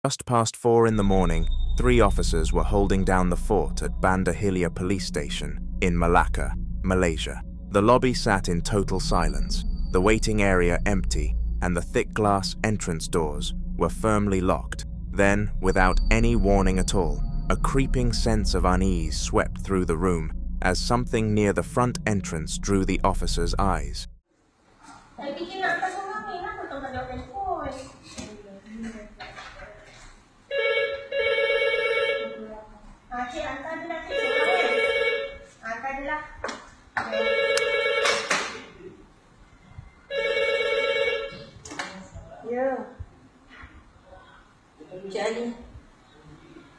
Just past 4 in the morning, 3 officers were holding down the fort at Banda Hilya police station in Malacca, Malaysia. The lobby sat in total silence, the waiting area empty, and the thick glass entrance doors were firmly locked. Then, without any warning at all, a creeping sense of unease swept through the room as something near the front entrance drew the officers' eyes.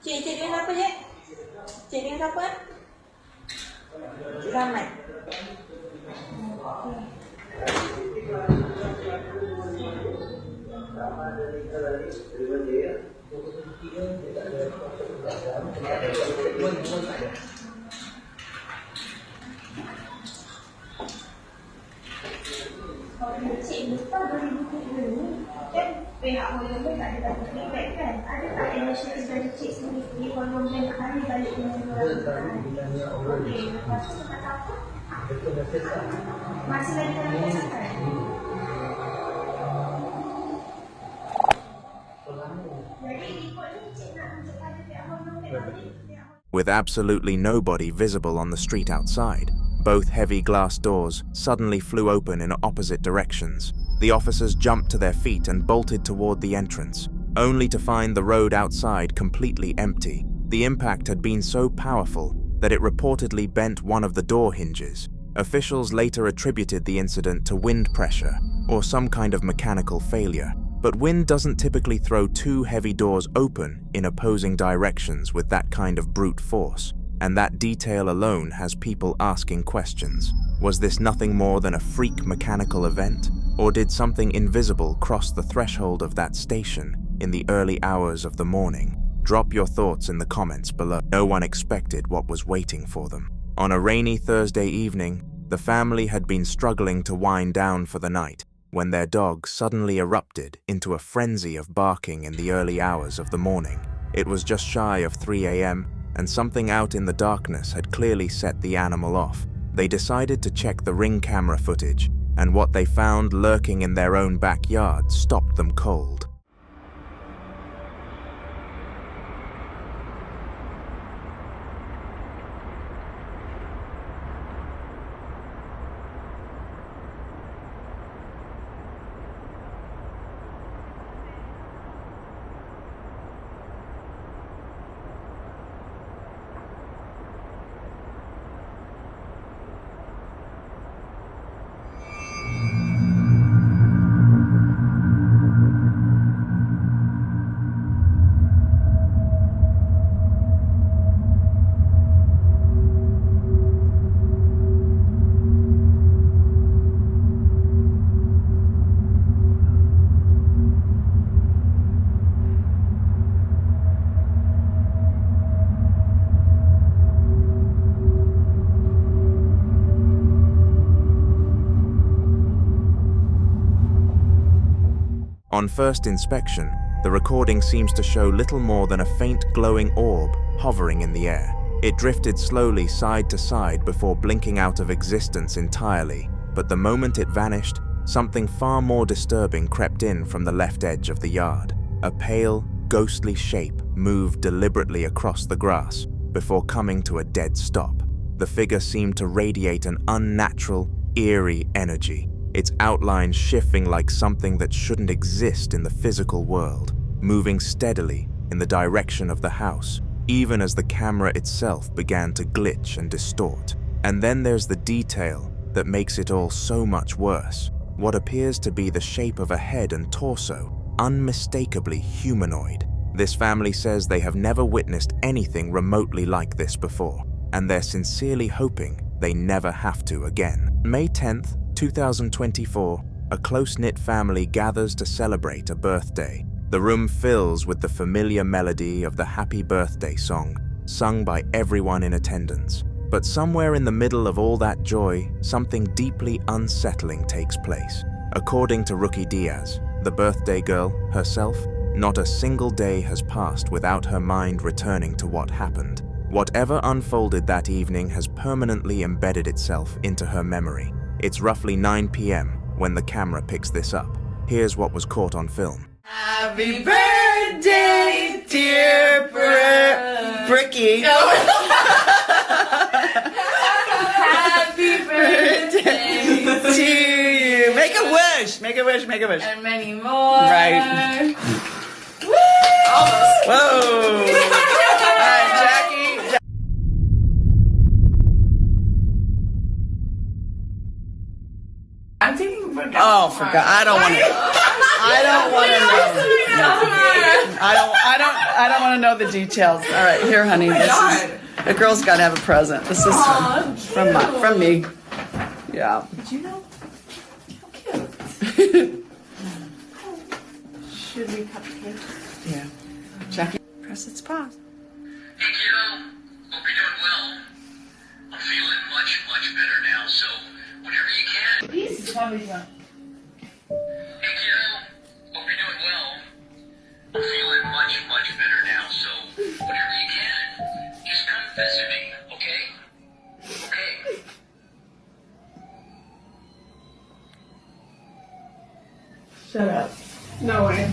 Cik dengan apa, Cik? Cik dengan siapa? Cik Rahmat. Cik lupa 2007 ni kan pihak volume tak ada dapat feedback kan? Ada tak inisiatif dari cik sendiri volume nak hari balik dengan okey, lepas tu kata apa? Masih lagi dalam kesakan? Jadi ikut ni cik nak tunjuk pada pihak volume. With absolutely nobody visible on the street outside, both heavy glass doors suddenly flew open in opposite directions. The officers jumped to their feet and bolted toward the entrance, only to find the road outside completely empty. The impact had been so powerful that it reportedly bent one of the door hinges. Officials later attributed the incident to wind pressure or some kind of mechanical failure. But wind doesn't typically throw 2 heavy doors open in opposing directions with that kind of brute force. And that detail alone has people asking questions. Was this nothing more than a freak mechanical event? Or did something invisible cross the threshold of that station in the early hours of the morning? Drop your thoughts in the comments below. No one expected what was waiting for them. On a rainy Thursday evening, the family had been struggling to wind down for the night when their dog suddenly erupted into a frenzy of barking in the early hours of the morning. It was just shy of 3 a.m., and something out in the darkness had clearly set the animal off. They decided to check the Ring camera footage, and what they found lurking in their own backyard stopped them cold. On first inspection, the recording seems to show little more than a faint glowing orb hovering in the air. It drifted slowly side to side before blinking out of existence entirely, but the moment it vanished, something far more disturbing crept in from the left edge of the yard. A pale, ghostly shape moved deliberately across the grass before coming to a dead stop. The figure seemed to radiate an unnatural, eerie energy, its outlines shifting like something that shouldn't exist in the physical world, moving steadily in the direction of the house, even as the camera itself began to glitch and distort. And then there's the detail that makes it all so much worse. What appears to be the shape of a head and torso, unmistakably humanoid. This family says they have never witnessed anything remotely like this before, and they're sincerely hoping they never have to again. May 10th, 2024, a close-knit family gathers to celebrate a birthday. The room fills with the familiar melody of the Happy Birthday song, sung by everyone in attendance. But somewhere in the middle of all that joy, something deeply unsettling takes place. According to Rookie Diaz, the birthday girl herself Not a single day has passed without her mind returning to what happened. Whatever unfolded that evening has permanently embedded itself into her memory. It's roughly 9 p.m. when the camera picks this up. Here's what was caught on film. Happy birthday, dear Bricky. Happy birthday to you. Make a wish. Make a wish. Make a wish. And many more. Right. Woo! Almost. Whoa. All right, Jackie. I'm taking forgot. Oh, forgot. I don't want to. I don't want to know. I don't want to know the details. All right, here, honey. This is the girl's got to have a present. This is from me. Yeah. Did you know? How cute. Should we cut the cake? Yeah. Jackie, press its pause. Hey kiddo, hope you're doing well. I'm feeling much better now, so whenever you can. This is probably fun. Hey kiddo, hope you're doing well. I'm feeling much better now, so whenever you can, just come visit me, okay? Okay. Shut up. No way.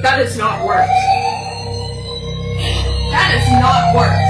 That does not work. That does not work.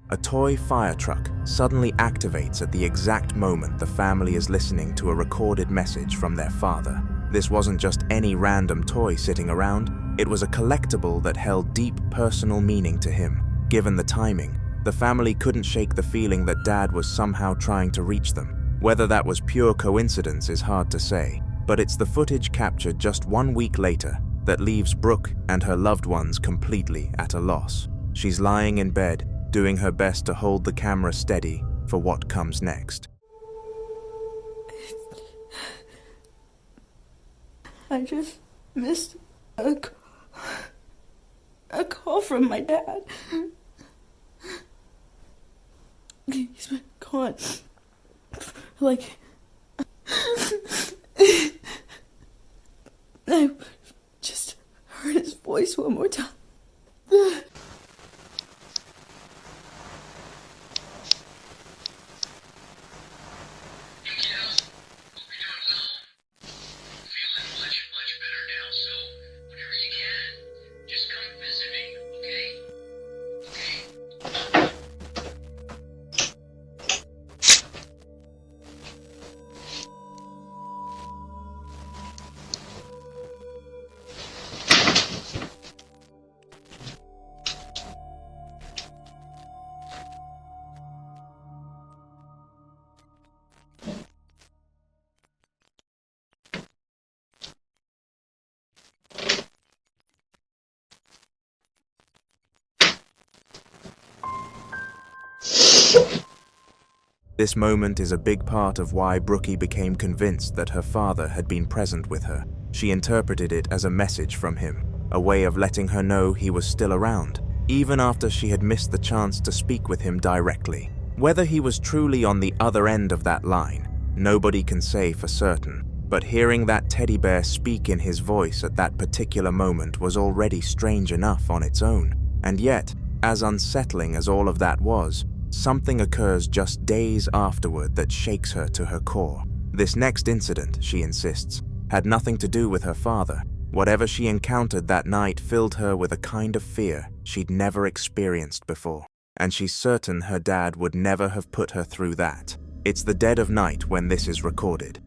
A toy fire truck suddenly activates at the exact moment the family is listening to a recorded message from their father. This wasn't just any random toy sitting around, it was a collectible that held deep personal meaning to him. Given the timing, the family couldn't shake the feeling that Dad was somehow trying to reach them. Whether that was pure coincidence is hard to say, but it's the footage captured just 1 week later that leaves Brooke and her loved ones completely at a loss. She's lying in bed, doing her best to hold the camera steady for what comes next. I just missed a call from my dad. He's been gone. Like, I just heard his voice one more time. This moment is a big part of why Brookie became convinced that her father had been present with her. She interpreted it as a message from him, a way of letting her know he was still around, even after she had missed the chance to speak with him directly. Whether he was truly on the other end of that line, nobody can say for certain, but hearing that teddy bear speak in his voice at that particular moment was already strange enough on its own. And yet, as unsettling as all of that was, something occurs just days afterward that shakes her to her core. This next incident, she insists, had nothing to do with her father. Whatever she encountered that night filled her with a kind of fear she'd never experienced before. And she's certain her dad would never have put her through that. It's the dead of night when this is recorded.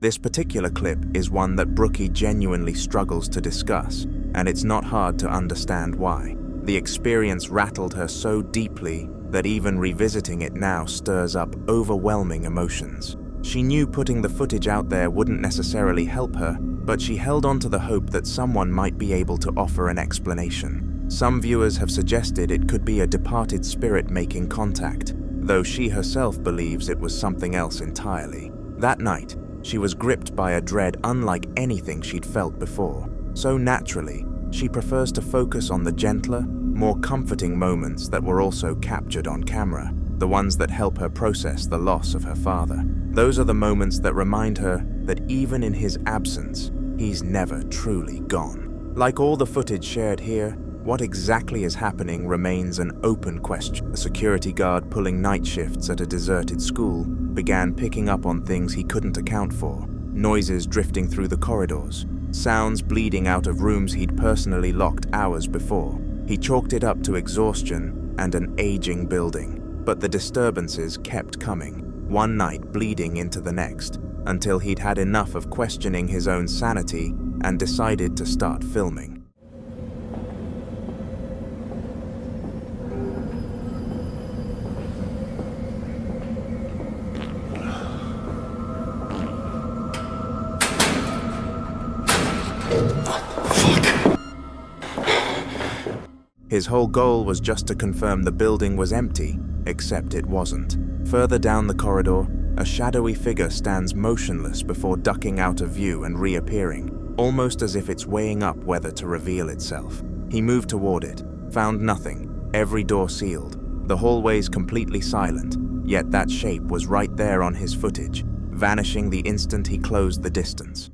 This particular clip is one that Brookie genuinely struggles to discuss, and it's not hard to understand why. The experience rattled her so deeply that even revisiting it now stirs up overwhelming emotions. She knew putting the footage out there wouldn't necessarily help her, but she held on to the hope that someone might be able to offer an explanation. Some viewers have suggested it could be a departed spirit making contact, though she herself believes it was something else entirely. That night, she was gripped by a dread unlike anything she'd felt before. So naturally, she prefers to focus on the gentler, more comforting moments that were also captured on camera, the ones that help her process the loss of her father. Those are the moments that remind her that even in his absence, he's never truly gone. Like all the footage shared here, what exactly is happening remains an open question. A security guard pulling night shifts at a deserted school began picking up on things he couldn't account for. Noises drifting through the corridors, sounds bleeding out of rooms he'd personally locked hours before. He chalked it up to exhaustion and an aging building, but the disturbances kept coming, one night bleeding into the next, until he'd had enough of questioning his own sanity and decided to start filming. His whole goal was just to confirm the building was empty, except it wasn't. Further down the corridor, a shadowy figure stands motionless before ducking out of view and reappearing, almost as if it's weighing up whether to reveal itself. He moved toward it, found nothing, every door sealed, the hallways completely silent, yet that shape was right there on his footage, vanishing the instant he closed the distance.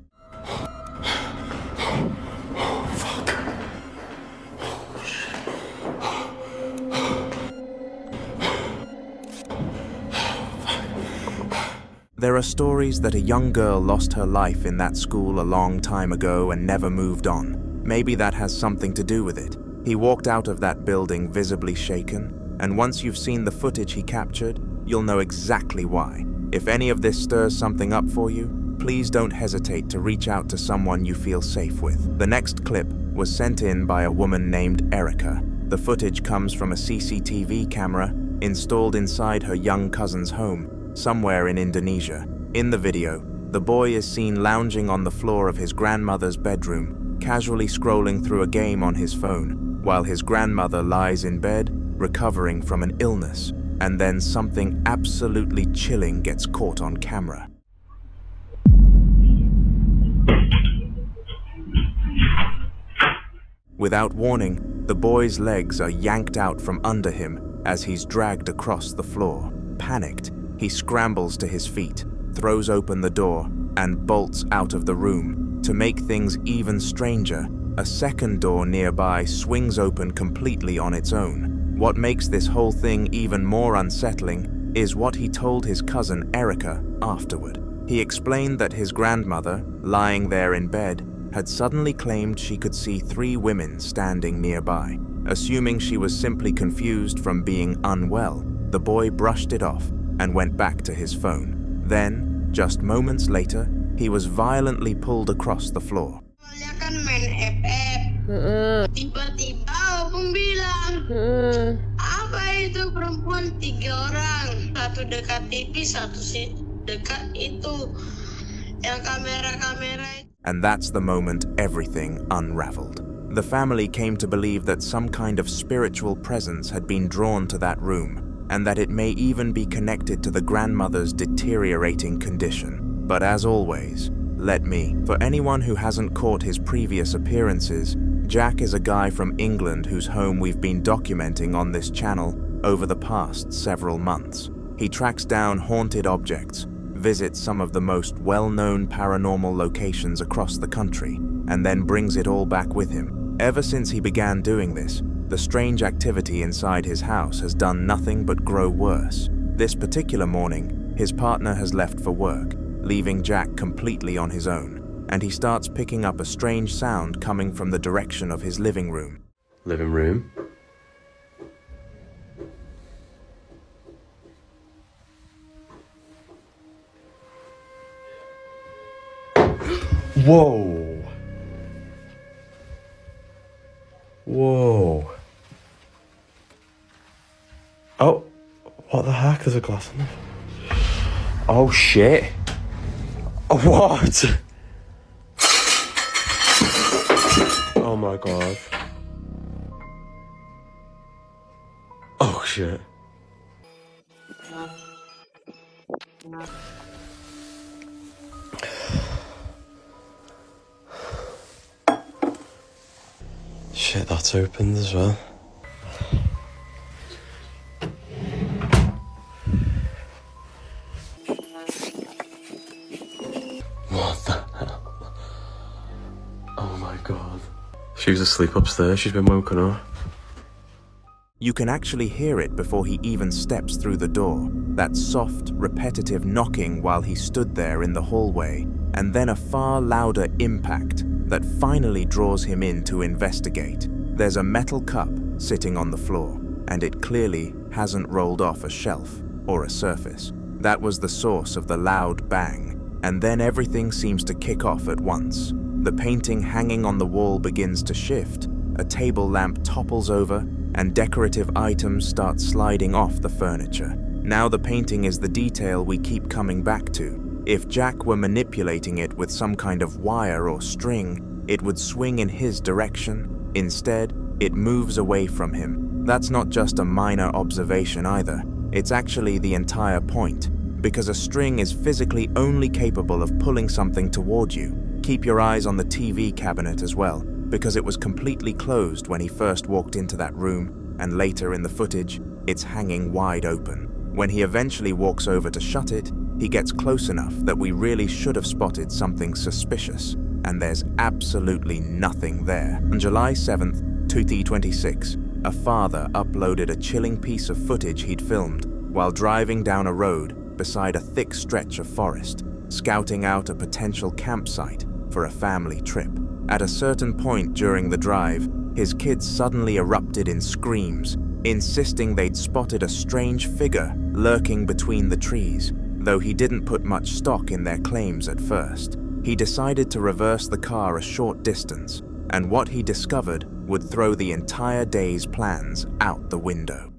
There are stories that a young girl lost her life in that school a long time ago and never moved on. Maybe that has something to do with it. He walked out of that building visibly shaken, and once you've seen the footage he captured, you'll know exactly why. If any of this stirs something up for you, please don't hesitate to reach out to someone you feel safe with. The next clip was sent in by a woman named Erica. The footage comes from a CCTV camera installed inside her young cousin's home, somewhere in Indonesia. In the video, the boy is seen lounging on the floor of his grandmother's bedroom, casually scrolling through a game on his phone, while his grandmother lies in bed, recovering from an illness, and then something absolutely chilling gets caught on camera. Without warning, the boy's legs are yanked out from under him as he's dragged across the floor. Panicked, he scrambles to his feet, throws open the door, and bolts out of the room. To make things even stranger, a second door nearby swings open completely on its own. What makes this whole thing even more unsettling is what he told his cousin Erica afterward. He explained that his grandmother, lying there in bed, had suddenly claimed she could see 3 women standing nearby. Assuming she was simply confused from being unwell, the boy brushed it off and went back to his phone. Then, just moments later, he was violently pulled across the floor. Tiba-tiba Opung bilang, apa itu perempuan 3 orang, satu dekat TV, satu dekat itu, yang kamera-kamera. And that's the moment everything unraveled. The family came to believe that some kind of spiritual presence had been drawn to that room, and that it may even be connected to the grandmother's deteriorating condition. But as always, for anyone who hasn't caught his previous appearances, Jack is a guy from England whose home we've been documenting on this channel over the past several months. He tracks down haunted objects, visits some of the most well-known paranormal locations across the country, and then brings it all back with him. Ever since he began doing this, the strange activity inside his house has done nothing but grow worse. This particular morning, his partner has left for work, leaving Jack completely on his own, and he starts picking up a strange sound coming from the direction of his living room. Living room? Whoa. Whoa. Oh, what the heck? There's a glass on there. Oh shit. What? Oh my god. Oh shit. Shit, that's opened as well. What the hell? Oh my god. She was asleep upstairs, she's been woken up. You can actually hear it before he even steps through the door. That soft, repetitive knocking while he stood there in the hallway, and then a far louder impact that finally draws him in to investigate. There's a metal cup sitting on the floor, and it clearly hasn't rolled off a shelf or a surface. That was the source of the loud bang, and then everything seems to kick off at once. The painting hanging on the wall begins to shift, a table lamp topples over, and decorative items start sliding off the furniture. Now the painting is the detail we keep coming back to. If Jack were manipulating it with some kind of wire or string, it would swing in his direction. Instead, it moves away from him. That's not just a minor observation either. It's actually the entire point, because a string is physically only capable of pulling something toward you. Keep your eyes on the TV cabinet as well, because it was completely closed when he first walked into that room, and later in the footage, it's hanging wide open. When he eventually walks over to shut it, he gets close enough that we really should have spotted something suspicious, and there's absolutely nothing there. On July 7th, 2026, a father uploaded a chilling piece of footage he'd filmed while driving down a road beside a thick stretch of forest, scouting out a potential campsite for a family trip. At a certain point during the drive, his kids suddenly erupted in screams, insisting they'd spotted a strange figure lurking between the trees. Though he didn't put much stock in their claims at first, he decided to reverse the car a short distance, and what he discovered would throw the entire day's plans out the window.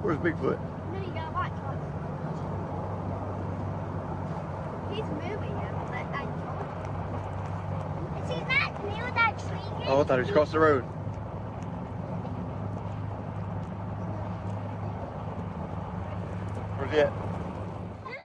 Where's Bigfoot? No, you gotta watch one. He's moving him, but I told you. Is he that near that tree? Oh, I thought he was across the road. Where's he at?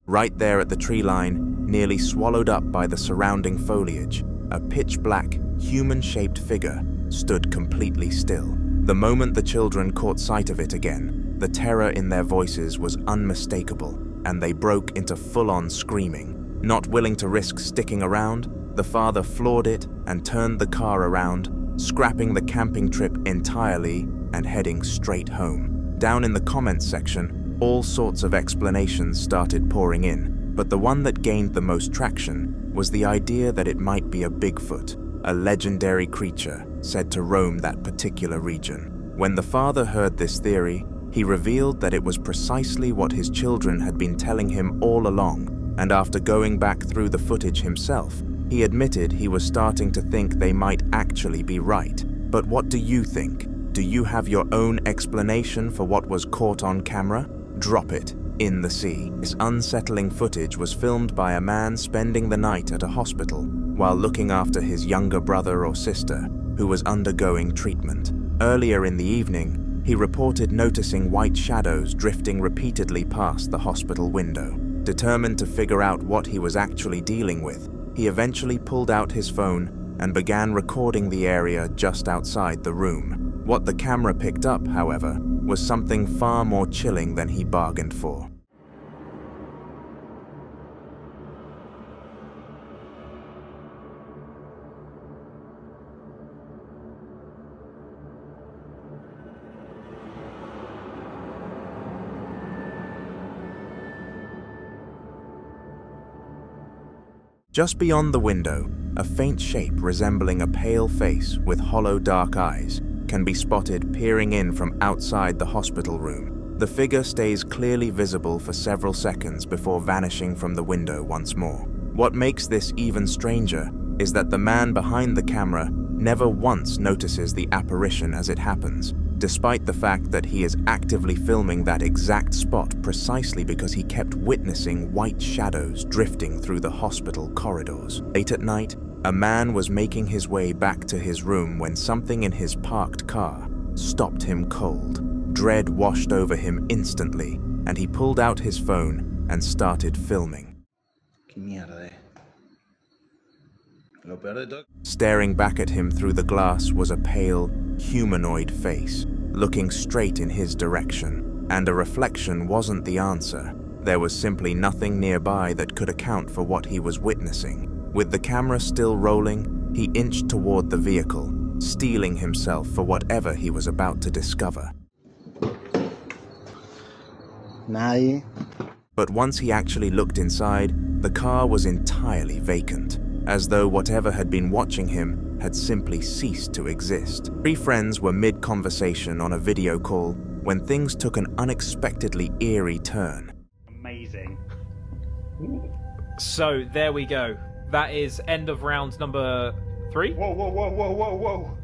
Right there at the tree line, nearly swallowed up by the surrounding foliage, a pitch-black, human-shaped figure stood completely still. The moment the children caught sight of it again, the terror in their voices was unmistakable, and they broke into full-on screaming. Not willing to risk sticking around, the father floored it and turned the car around, scrapping the camping trip entirely and heading straight home. Down in the comments section, all sorts of explanations started pouring in, but the one that gained the most traction was the idea that it might be a Bigfoot, a legendary creature said to roam that particular region. When the father heard this theory, he revealed that it was precisely what his children had been telling him all along, and after going back through the footage himself, he admitted he was starting to think they might actually be right. But what do you think? Do you have your own explanation for what was caught on camera? Drop it in the sea. This unsettling footage was filmed by a man spending the night at a hospital while looking after his younger brother or sister who was undergoing treatment. Earlier in the evening, he reported noticing white shadows drifting repeatedly past the hospital window. Determined to figure out what he was actually dealing with, he eventually pulled out his phone and began recording the area just outside the room. What the camera picked up, however, was something far more chilling than he bargained for. Just beyond the window, a faint shape resembling a pale face with hollow dark eyes can be spotted peering in from outside the hospital room. The figure stays clearly visible for several seconds before vanishing from the window once more. What makes this even stranger is that the man behind the camera never once notices the apparition as it happens, despite the fact that he is actively filming that exact spot precisely because he kept witnessing white shadows drifting through the hospital corridors. Late at night, a man was making his way back to his room when something in his parked car stopped him cold. Dread washed over him instantly, and he pulled out his phone and started filming. Staring back at him through the glass was a pale, humanoid face, looking straight in his direction, and a reflection wasn't the answer. There was simply nothing nearby that could account for what he was witnessing. With the camera still rolling, he inched toward the vehicle, steeling himself for whatever he was about to discover. But once he actually looked inside, the car was entirely vacant, as though whatever had been watching him had simply ceased to exist. Three friends were mid-conversation on a video call when things took an unexpectedly eerie turn. Amazing. So, there we go. That is end of round number 3. Whoa, whoa, whoa, whoa, whoa, whoa.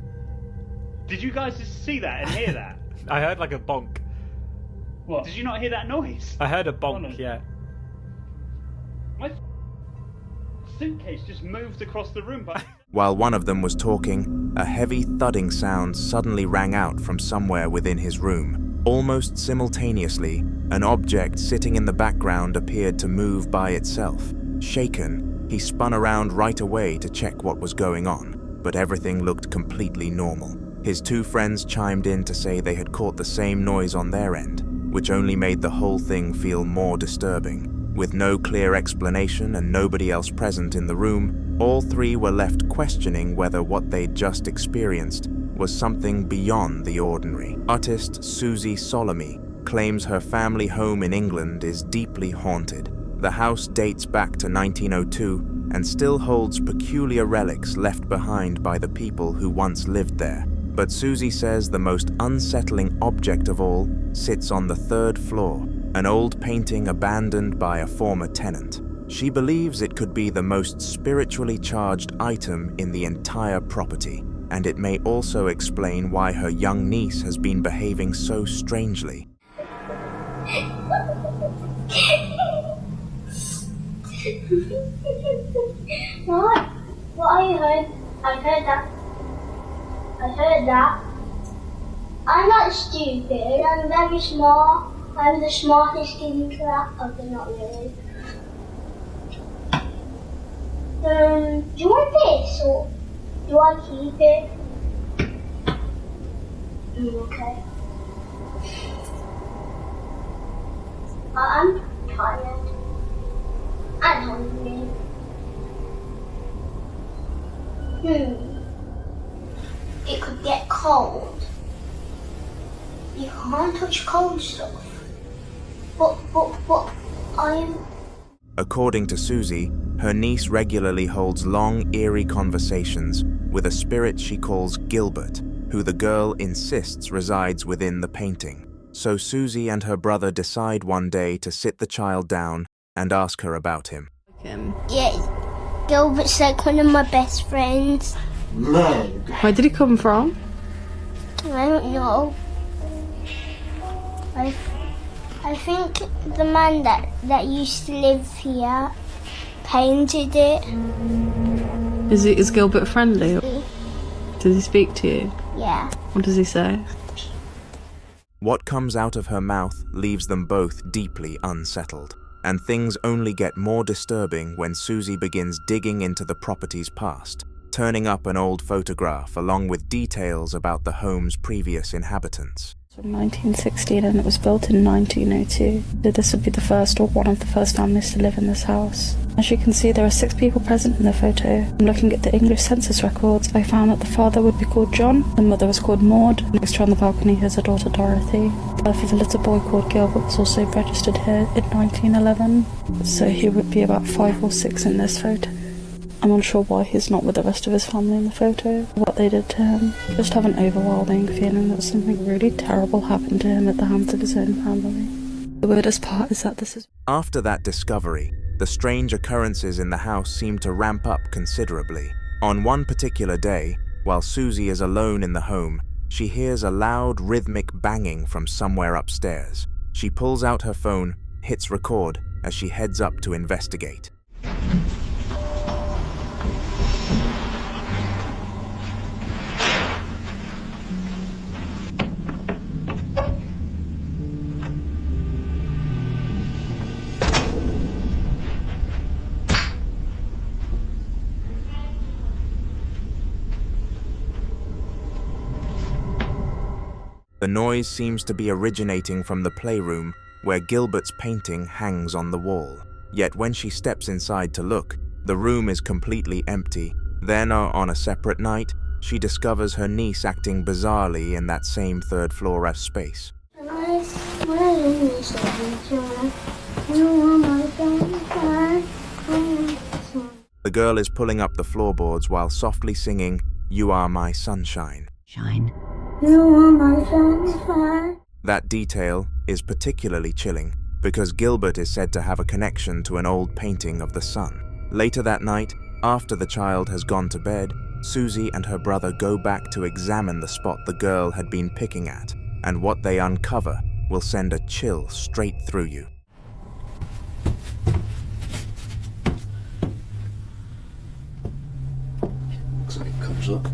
Did you guys just see that and hear that? I heard like a bonk. What? Did you not hear that noise? I heard a bonk, yeah. My suitcase just moved across the room. While one of them was talking, a heavy thudding sound suddenly rang out from somewhere within his room. Almost simultaneously, an object sitting in the background appeared to move by itself. Shaken, he spun around right away to check what was going on, but everything looked completely normal. His two friends chimed in to say they had caught the same noise on their end, which only made the whole thing feel more disturbing. With no clear explanation and nobody else present in the room, all three were left questioning whether what they'd just experienced was something beyond the ordinary. Artist Susie Solomey claims her family home in England is deeply haunted. The house dates back to 1902 and still holds peculiar relics left behind by the people who once lived there. But Susie says the most unsettling object of all sits on the 3rd floor, an old painting abandoned by a former tenant. She believes it could be the most spiritually charged item in the entire property, and it may also explain why her young niece has been behaving so strangely. What? What I heard? I heard that. I'm not stupid, I'm very smart. I'm the smartest in the class. Okay, not really. Do you want this or do I keep it? Okay. I'm tired. I'm hungry. It could get cold. You can't touch cold stuff. But I'm... According to Susie, her niece regularly holds long, eerie conversations with a spirit she calls Gilbert, who the girl insists resides within the painting. So Susie and her brother decide one day to sit the child down and ask her about him. Yeah, Gilbert's like one of my best friends. Where did he come from? I don't know. I think the man that used to live here painted it. Is Gilbert friendly? Does he speak to you? Yeah. What does he say? What comes out of her mouth leaves them both deeply unsettled, and things only get more disturbing when Susie begins digging into the property's past, turning up an old photograph along with details about the home's previous inhabitants. From 1916 and it was built in 1902. This would be the first or one of the first families to live in this house. As you can see, there are 6 people present in the photo. Looking at the English census records, I found that the father would be called John, the mother was called Maud, next to on the balcony is a daughter Dorothy. For the little boy called Gilbert was also registered here in 1911, so he would be about 5 or 6 in this photo. I'm unsure why he's not with the rest of his family in the photo, what they did to him. Just have an overwhelming feeling that something really terrible happened to him at the hands of his own family. The weirdest part is that this is... After that discovery, the strange occurrences in the house seem to ramp up considerably. On one particular day, while Susie is alone in the home, she hears a loud rhythmic banging from somewhere upstairs. She pulls out her phone, hits record as she heads up to investigate. The noise seems to be originating from the playroom where Gilbert's painting hangs on the wall. Yet when she steps inside to look, the room is completely empty. Then, on a separate night, she discovers her niece acting bizarrely in that same third-floor space. The girl is pulling up the floorboards while softly singing, "You Are My Sunshine." That detail is particularly chilling because Gilbert is said to have a connection to an old painting of the sun. Later that night, after the child has gone to bed, Susie and her brother go back to examine the spot the girl had been picking at, and what they uncover will send a chill straight through you. Looks like it comes up.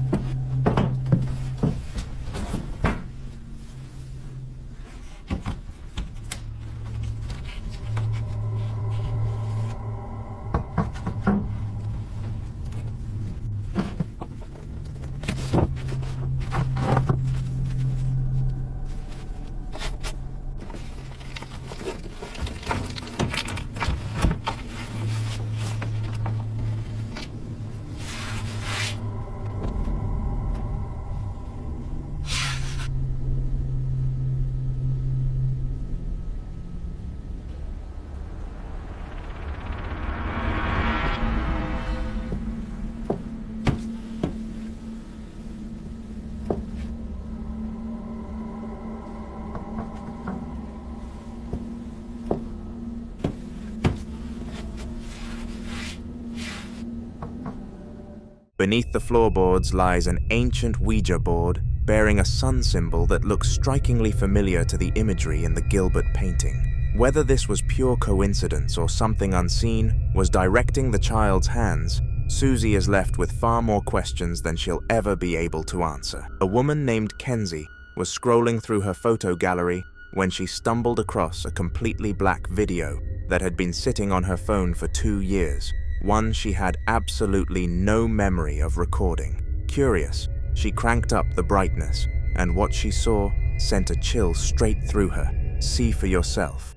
Beneath the floorboards lies an ancient Ouija board bearing a sun symbol that looks strikingly familiar to the imagery in the Gilbert painting. Whether this was pure coincidence or something unseen was directing the child's hands, Susie is left with far more questions than she'll ever be able to answer. A woman named Kenzie was scrolling through her photo gallery when she stumbled across a completely black video that had been sitting on her phone for 2 years. One she had absolutely no memory of recording. Curious, she cranked up the brightness, and what she saw sent a chill straight through her. See for yourself.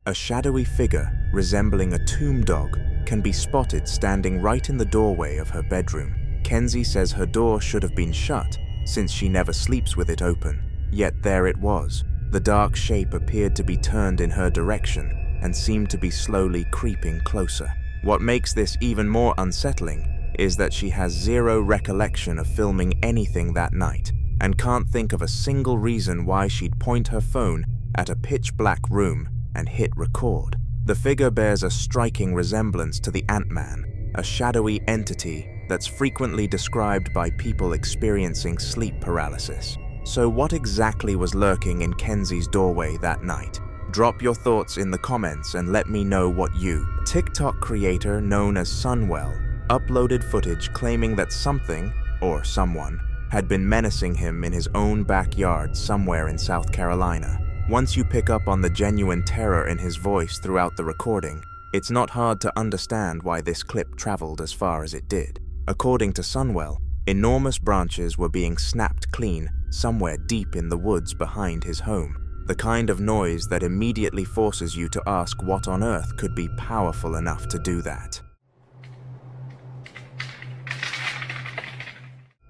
A shadowy figure resembling a tomb dog can be spotted standing right in the doorway of her bedroom. Kenzie says her door should have been shut since she never sleeps with it open. Yet there it was. The dark shape appeared to be turned in her direction and seemed to be slowly creeping closer. What makes this even more unsettling is that she has zero recollection of filming anything that night and can't think of a single reason why she'd point her phone at a pitch-black room and hit record. The figure bears a striking resemblance to the Ant-Man, a shadowy entity that's frequently described by people experiencing sleep paralysis. So what exactly was lurking in Kenzie's doorway that night? Drop your thoughts in the comments and let me know what you. TikTok creator known as Sunwell uploaded footage claiming that something, or someone, had been menacing him in his own backyard somewhere in South Carolina. Once you pick up on the genuine terror in his voice throughout the recording, it's not hard to understand why this clip traveled as far as it did. According to Sunwell, enormous branches were being snapped clean somewhere deep in the woods behind his home. the kind of noise that immediately forces you to ask what on earth could be powerful enough to do that.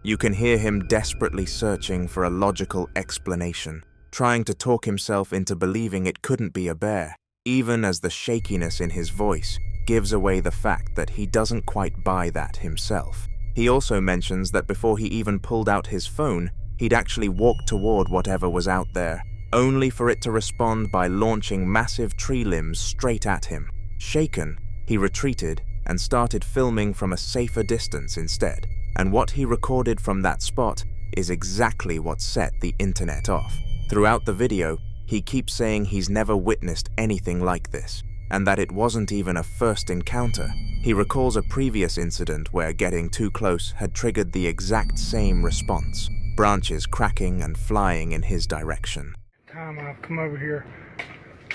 You can hear him desperately searching for a logical explanation, trying to talk himself into believing it couldn't be a bear, even as the shakiness in his voice gives away the fact that he doesn't quite buy that himself. He also mentions that before he even pulled out his phone, he'd actually walked toward whatever was out there, only for it to respond by launching massive tree limbs straight at him. Shaken, he retreated and started filming from a safer distance instead. And what he recorded from that spot is exactly what set the internet off. Throughout the video, he keeps saying he's never witnessed anything like this, and that it wasn't even a first encounter. He recalls a previous incident where getting too close had triggered the exact same response, branches cracking and flying in his direction. I've come over here,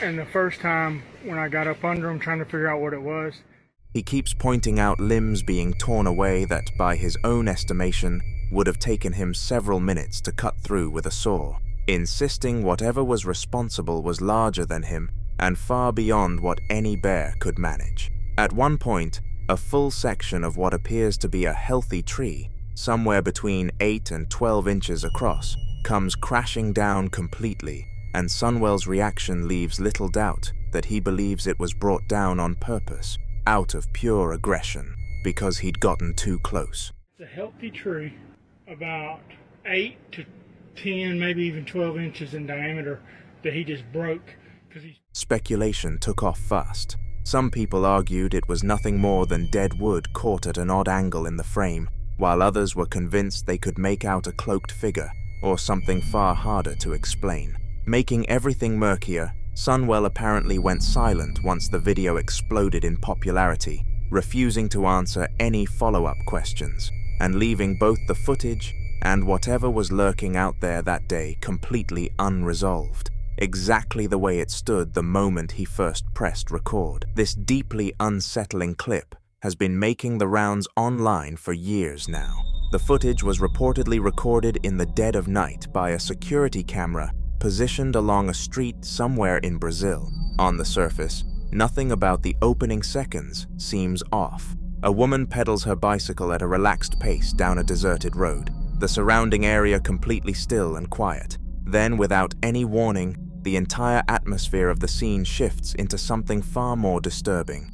and the first time when I got up under him trying to figure out what it was. He keeps pointing out limbs being torn away that, by his own estimation, would have taken him several minutes to cut through with a saw, insisting whatever was responsible was larger than him and far beyond what any bear could manage. At one point, a full section of what appears to be a healthy tree, somewhere between 8 and 12 inches across, comes crashing down completely, and Sunwell's reaction leaves little doubt that he believes it was brought down on purpose, out of pure aggression, because he'd gotten too close. It's a healthy tree, about 8 to 10, maybe even 12 inches in diameter, that he just broke. Speculation took off fast. Some people argued it was nothing more than dead wood caught at an odd angle in the frame, while others were convinced they could make out a cloaked figure, or something far harder to explain. Making everything murkier, Sunwell apparently went silent once the video exploded in popularity, refusing to answer any follow-up questions, and leaving both the footage and whatever was lurking out there that day completely unresolved, exactly the way it stood the moment he first pressed record. This deeply unsettling clip has been making the rounds online for years now. The footage was reportedly recorded in the dead of night by a security camera positioned along a street somewhere in Brazil. On the surface, nothing about the opening seconds seems off. A woman pedals her bicycle at a relaxed pace down a deserted road, the surrounding area completely still and quiet. Then, without any warning, the entire atmosphere of the scene shifts into something far more disturbing.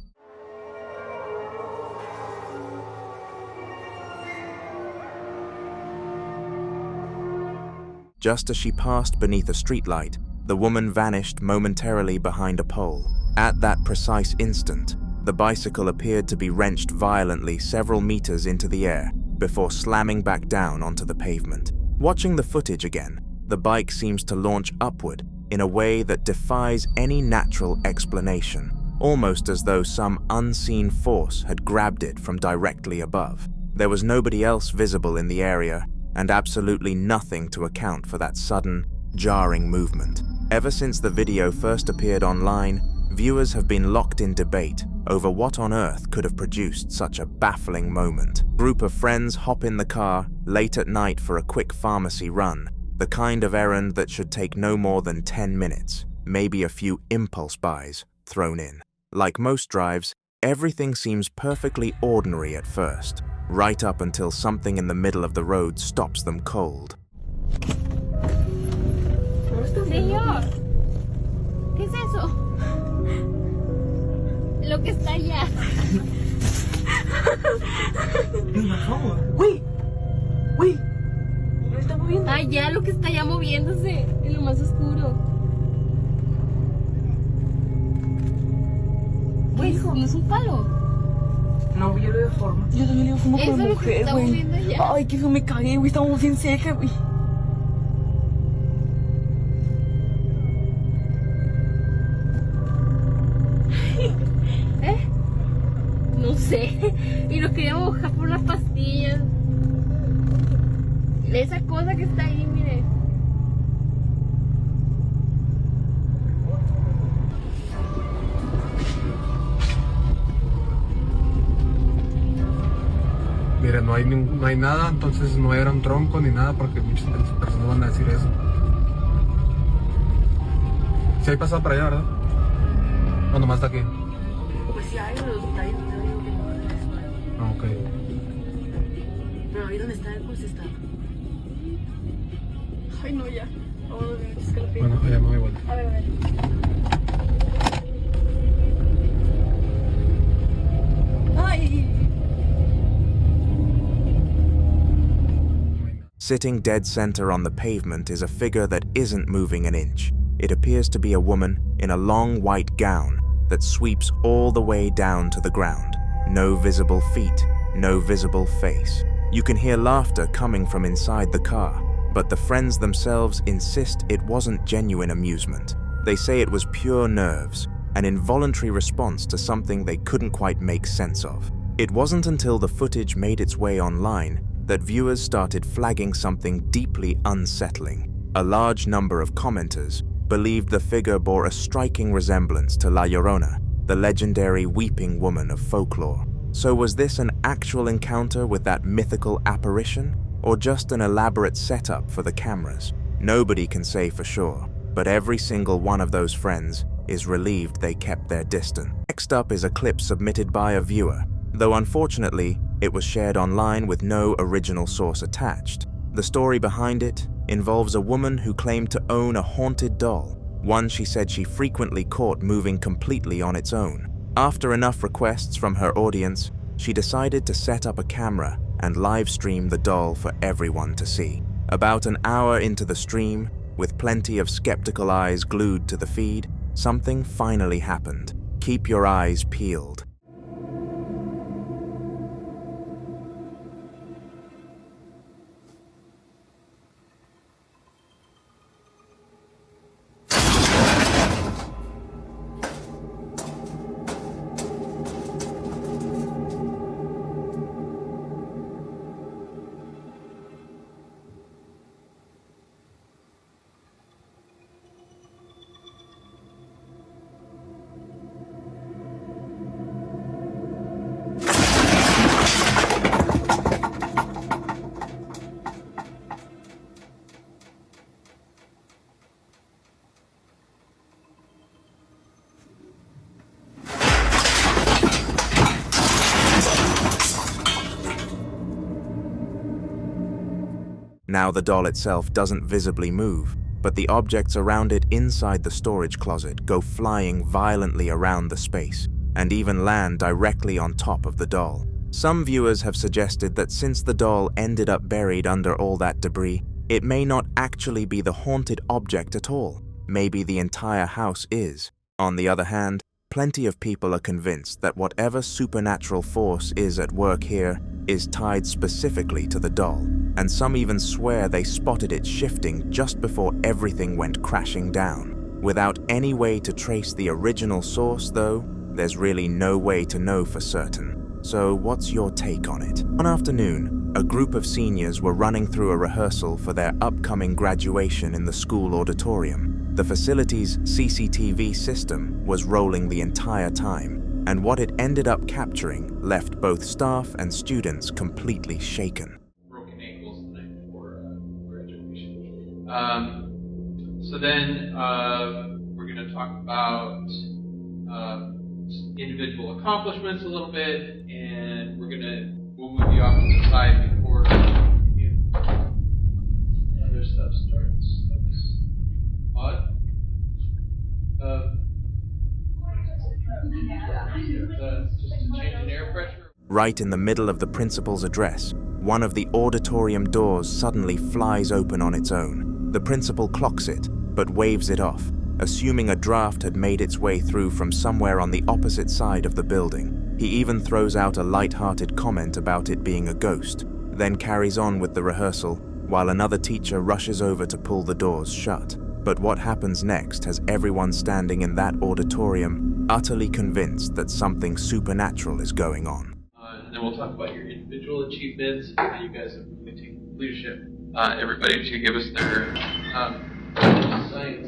Just as she passed beneath a streetlight, the woman vanished momentarily behind a pole. At that precise instant, the bicycle appeared to be wrenched violently several meters into the air before slamming back down onto the pavement. Watching the footage again, the bike seems to launch upward in a way that defies any natural explanation, almost as though some unseen force had grabbed it from directly above. There was nobody else visible in the area, and absolutely nothing to account for that sudden, jarring movement. Ever since the video first appeared online, viewers have been locked in debate over what on earth could have produced such a baffling moment. A group of friends hop in the car late at night for a quick pharmacy run, the kind of errand that should take no more than 10 minutes, maybe a few impulse buys thrown in. Like most drives, everything seems perfectly ordinary at first, right up until something in the middle of the road stops them cold. Señor, ¿qué es eso? Lo que está allá. Wait, wait. ¿Lo está moviendo? Allá, lo que está allá moviéndose, en lo más oscuro. Güey, no es un palo. No, yo lo veo forma. Yo también le veo forma como mujer, güey. Ay, que me cagué, güey. Estamos bien cerca, güey. No sé. Y nos queríamos bajar por unas pastillas. Esa cosa que está ahí, mire. Mira, no hay nada, entonces no era un tronco ni nada, porque muchas personas van a decir eso. Si hay pasado para allá, ¿verdad? No, nomás está aquí. Pues sí hay, pero está ahí, te digo que no es eso. Ah, ok. Pero ahí donde está él, pues está. Ay, no, ya. Vamos a ver, es que lo pido. Bueno, allá me voy igual. A ver. Ay. Sitting dead center on the pavement is a figure that isn't moving an inch. It appears to be a woman in a long white gown that sweeps all the way down to the ground. No visible feet, no visible face. You can hear laughter coming from inside the car, but the friends themselves insist it wasn't genuine amusement. They say it was pure nerves, an involuntary response to something they couldn't quite make sense of. It wasn't until the footage made its way online that viewers started flagging something deeply unsettling. A large number of commenters believed the figure bore a striking resemblance to La Llorona, the legendary weeping woman of folklore. So was this an actual encounter with that mythical apparition, or just an elaborate setup for the cameras? Nobody can say for sure, but every single one of those friends is relieved they kept their distance. Next up is a clip submitted by a viewer, though unfortunately, it was shared online with no original source attached. The story behind it involves a woman who claimed to own a haunted doll, one she said she frequently caught moving completely on its own. After enough requests from her audience, she decided to set up a camera and live stream the doll for everyone to see. About an hour into the stream, with plenty of skeptical eyes glued to the feed, something finally happened. Keep your eyes peeled. Now the doll itself doesn't visibly move, but the objects around it inside the storage closet go flying violently around the space, and even land directly on top of the doll. Some viewers have suggested that since the doll ended up buried under all that debris, it may not actually be the haunted object at all. Maybe the entire house is. On the other hand, plenty of people are convinced that whatever supernatural force is at work here is tied specifically to the doll, and some even swear they spotted it shifting just before everything went crashing down. Without any way to trace the original source, though, there's really no way to know for certain. So what's your take on it? One afternoon, a group of seniors were running through a rehearsal for their upcoming graduation in the school auditorium. The facility's CCTV system was rolling the entire time, and what it ended up capturing left both staff and students completely shaken. Broken ankles the night before graduation. So then we're going to talk about individual accomplishments a little bit, and we'll move you off to the side before other stuff starts. That's odd. Just a change in air pressure. Right in the middle of the principal's address, one of the auditorium doors suddenly flies open on its own. The principal clocks it, but waves it off, assuming a draft had made its way through from somewhere on the opposite side of the building. He even throws out a light-hearted comment about it being a ghost, then carries on with the rehearsal, while another teacher rushes over to pull the doors shut. But what happens next has everyone standing in that auditorium utterly convinced that something supernatural is going on. And then we'll talk about your individual achievements, how you guys have really taken leadership. Everybody to give us their science.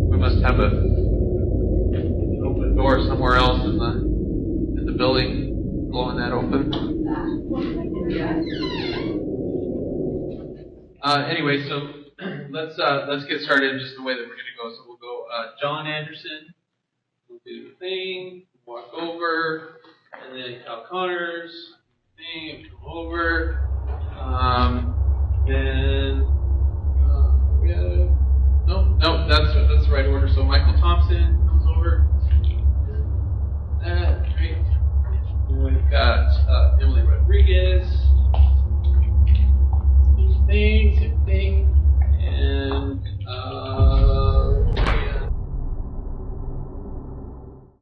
We must have an open door somewhere else in the building. blowing that open. Anyway, so let's get started just the way that we're gonna go. So we'll go John Anderson. We'll do the thing, walk over, and then Cal Connors, thing, come over. Then we have no, that's the right order. So Michael Thompson comes over. That great. And we've got Emily Rodriguez. Same thing, and yeah.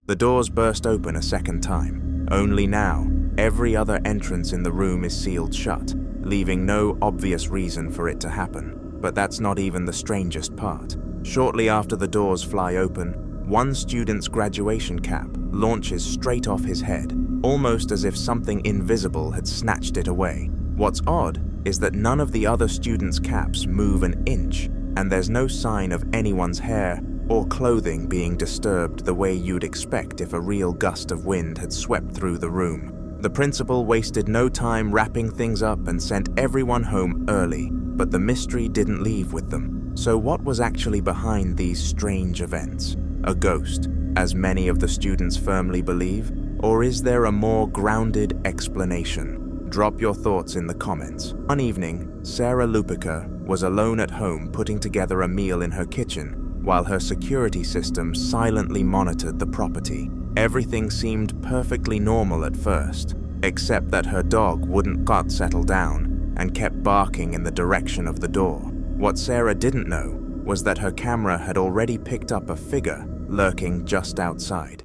The doors burst open a second time. Only now, every other entrance in the room is sealed shut, leaving no obvious reason for it to happen. But that's not even the strangest part. Shortly after the doors fly open, one student's graduation cap launches straight off his head, almost as if something invisible had snatched it away. What's odd is that none of the other students' caps move an inch, and there's no sign of anyone's hair or clothing being disturbed the way you'd expect if a real gust of wind had swept through the room. The principal wasted no time wrapping things up and sent everyone home early, but the mystery didn't leave with them. So what was actually behind these strange events? A ghost, as many of the students firmly believe, or is there a more grounded explanation? Drop your thoughts in the comments. One evening, Sarah Lupica was alone at home putting together a meal in her kitchen, while her security system silently monitored the property. Everything seemed perfectly normal at first, except that her dog wouldn't settle down and kept barking in the direction of the door. What Sarah didn't know was that her camera had already picked up a figure lurking just outside.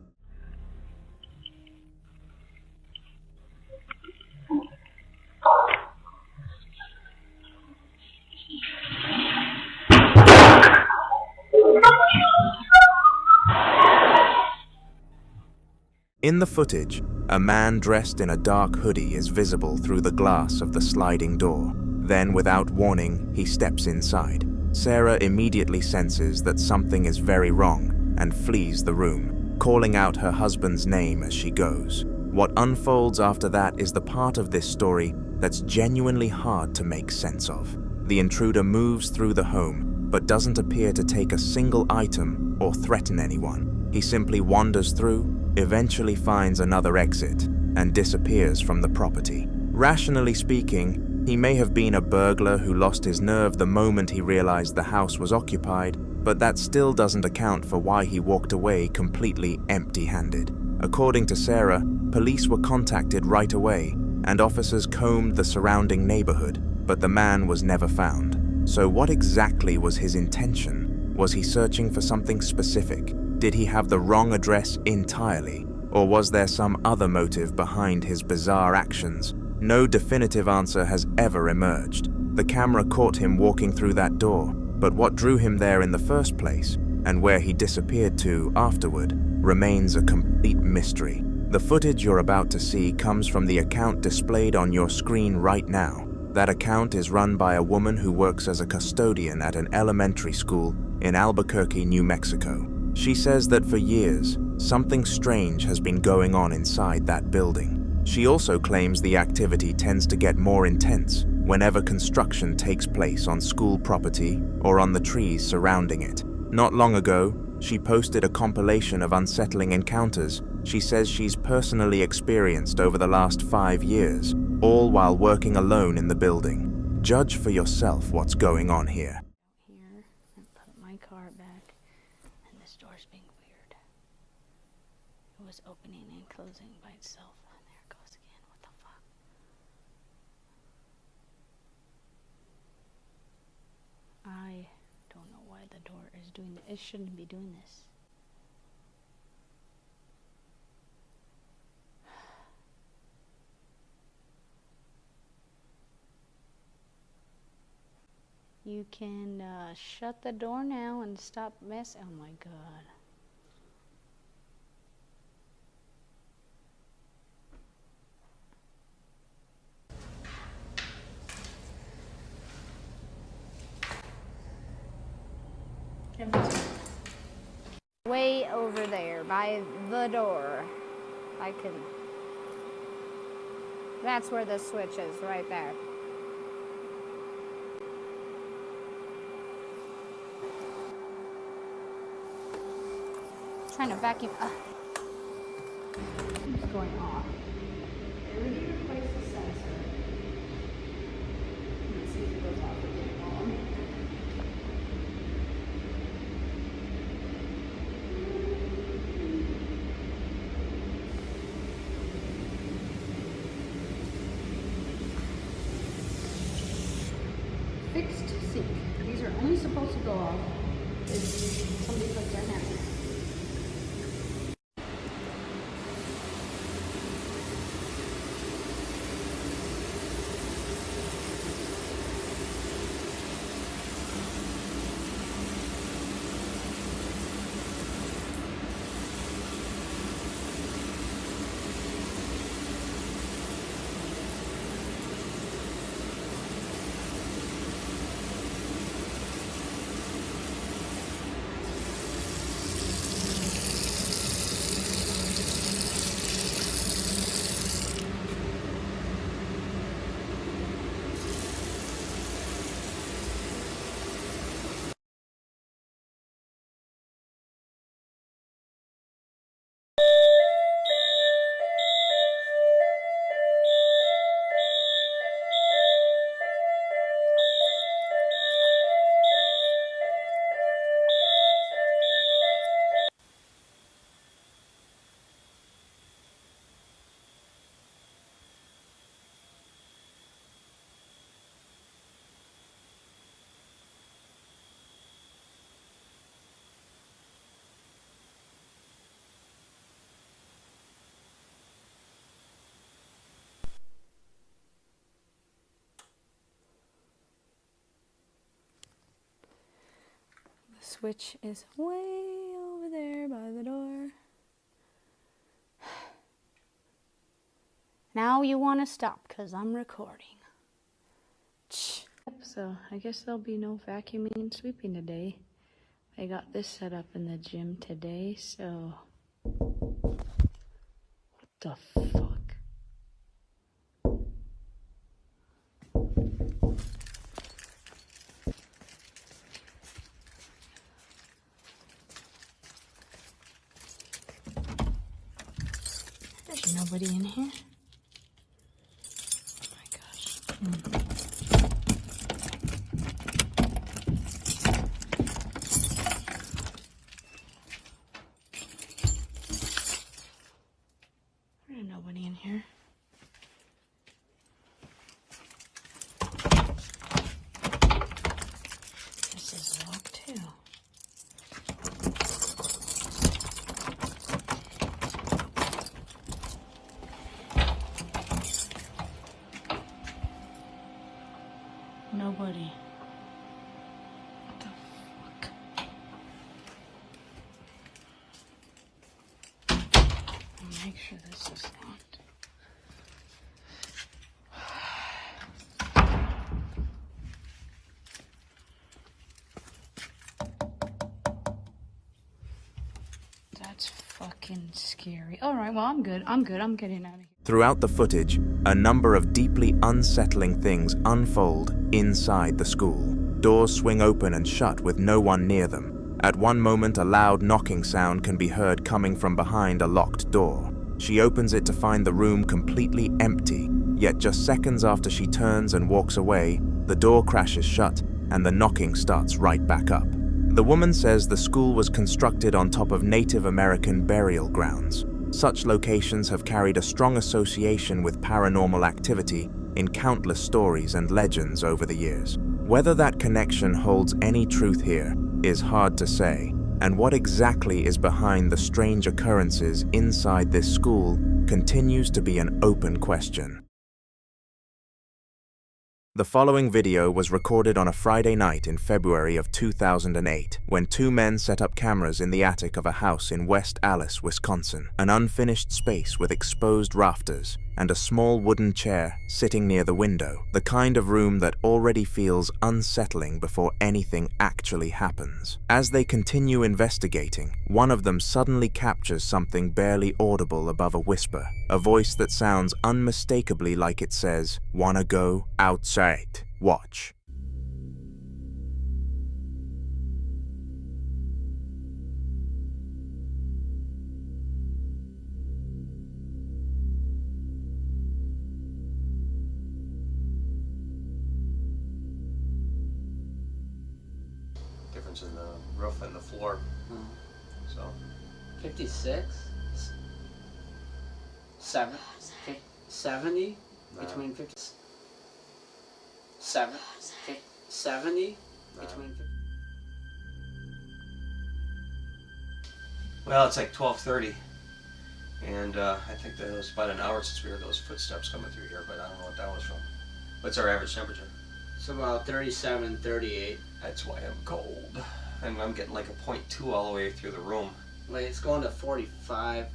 In the footage, a man dressed in a dark hoodie is visible through the glass of the sliding door. Then, without warning, he steps inside. Sarah immediately senses that something is very wrong and flees the room, calling out her husband's name as she goes. What unfolds after that is the part of this story that's genuinely hard to make sense of. The intruder moves through the home, but doesn't appear to take a single item or threaten anyone. He simply wanders through, eventually finds another exit, and disappears from the property. Rationally speaking, he may have been a burglar who lost his nerve the moment he realized the house was occupied, but that still doesn't account for why he walked away completely empty-handed. According to Sarah, police were contacted right away, and officers combed the surrounding neighborhood, but the man was never found. So what exactly was his intention? Was he searching for something specific? Did he have the wrong address entirely? Or was there some other motive behind his bizarre actions? No definitive answer has ever emerged. The camera caught him walking through that door, but what drew him there in the first place, and where he disappeared to afterward, remains a complete mystery. The footage you're about to see comes from the account displayed on your screen right now. That account is run by a woman who works as a custodian at an elementary school in Albuquerque, New Mexico. She says that for years, something strange has been going on inside that building. She also claims the activity tends to get more intense whenever construction takes place on school property or on the trees surrounding it. Not long ago, she posted a compilation of unsettling encounters she says she's personally experienced over the last 5 years, all while working alone in the building. Judge for yourself what's going on here. Here and put my car back, and this door's being weird. It was opening and closing by itself. And there it goes again. What the fuck? I don't know why the door is doing this. It shouldn't be doing this. You can shut the door now and stop messing. Oh my god. Way over there by the door. I can That's where the switch is, right there. Trying to vacuum. What's going on? They already replaced the sensor. Let's see if it goes off again. Fixed sink. These are only supposed to go off if somebody puts their hand in it. The switch is way over there by the door. Now you want to stop because I'm recording. So I guess there'll be no vacuuming and sweeping today. I got this set up in the gym today, so... What the fuck? There's nobody in here. Oh my gosh. There's nobody in here. This is locked too. Nobody. What the fuck? I'll make sure this is locked. That's fucking scary. Alright, well, I'm good. I'm getting out of here. Throughout the footage, a number of deeply unsettling things unfold inside the school. Doors swing open and shut with no one near them. At one moment, a loud knocking sound can be heard coming from behind a locked door. She opens it to find the room completely empty, yet just seconds after she turns and walks away, the door crashes shut and the knocking starts right back up. The woman says the school was constructed on top of Native American burial grounds. Such locations have carried a strong association with paranormal activity in countless stories and legends over the years. Whether that connection holds any truth here is hard to say, and what exactly is behind the strange occurrences inside this school continues to be an open question. The following video was recorded on a Friday night in February of 2008, when two men set up cameras in the attic of a house in West Allis, Wisconsin, an unfinished space with exposed rafters and a small wooden chair sitting near the window, the kind of room that already feels unsettling before anything actually happens. As they continue investigating, one of them suddenly captures something barely audible above a whisper, a voice that sounds unmistakably like it says, "Wanna go outside? Watch." Difference in the roof and the floor. So 56? 70? No. Between 50... 70? No. Between 50... Well, it's like 12:30, and I think that it was about an hour since we heard those footsteps coming through here, but I don't know what that was from. What's our average temperature? It's about 37, 38. That's why I'm cold. And I'm getting like a 0.2 all the way through the room. Wait, it's going to 45.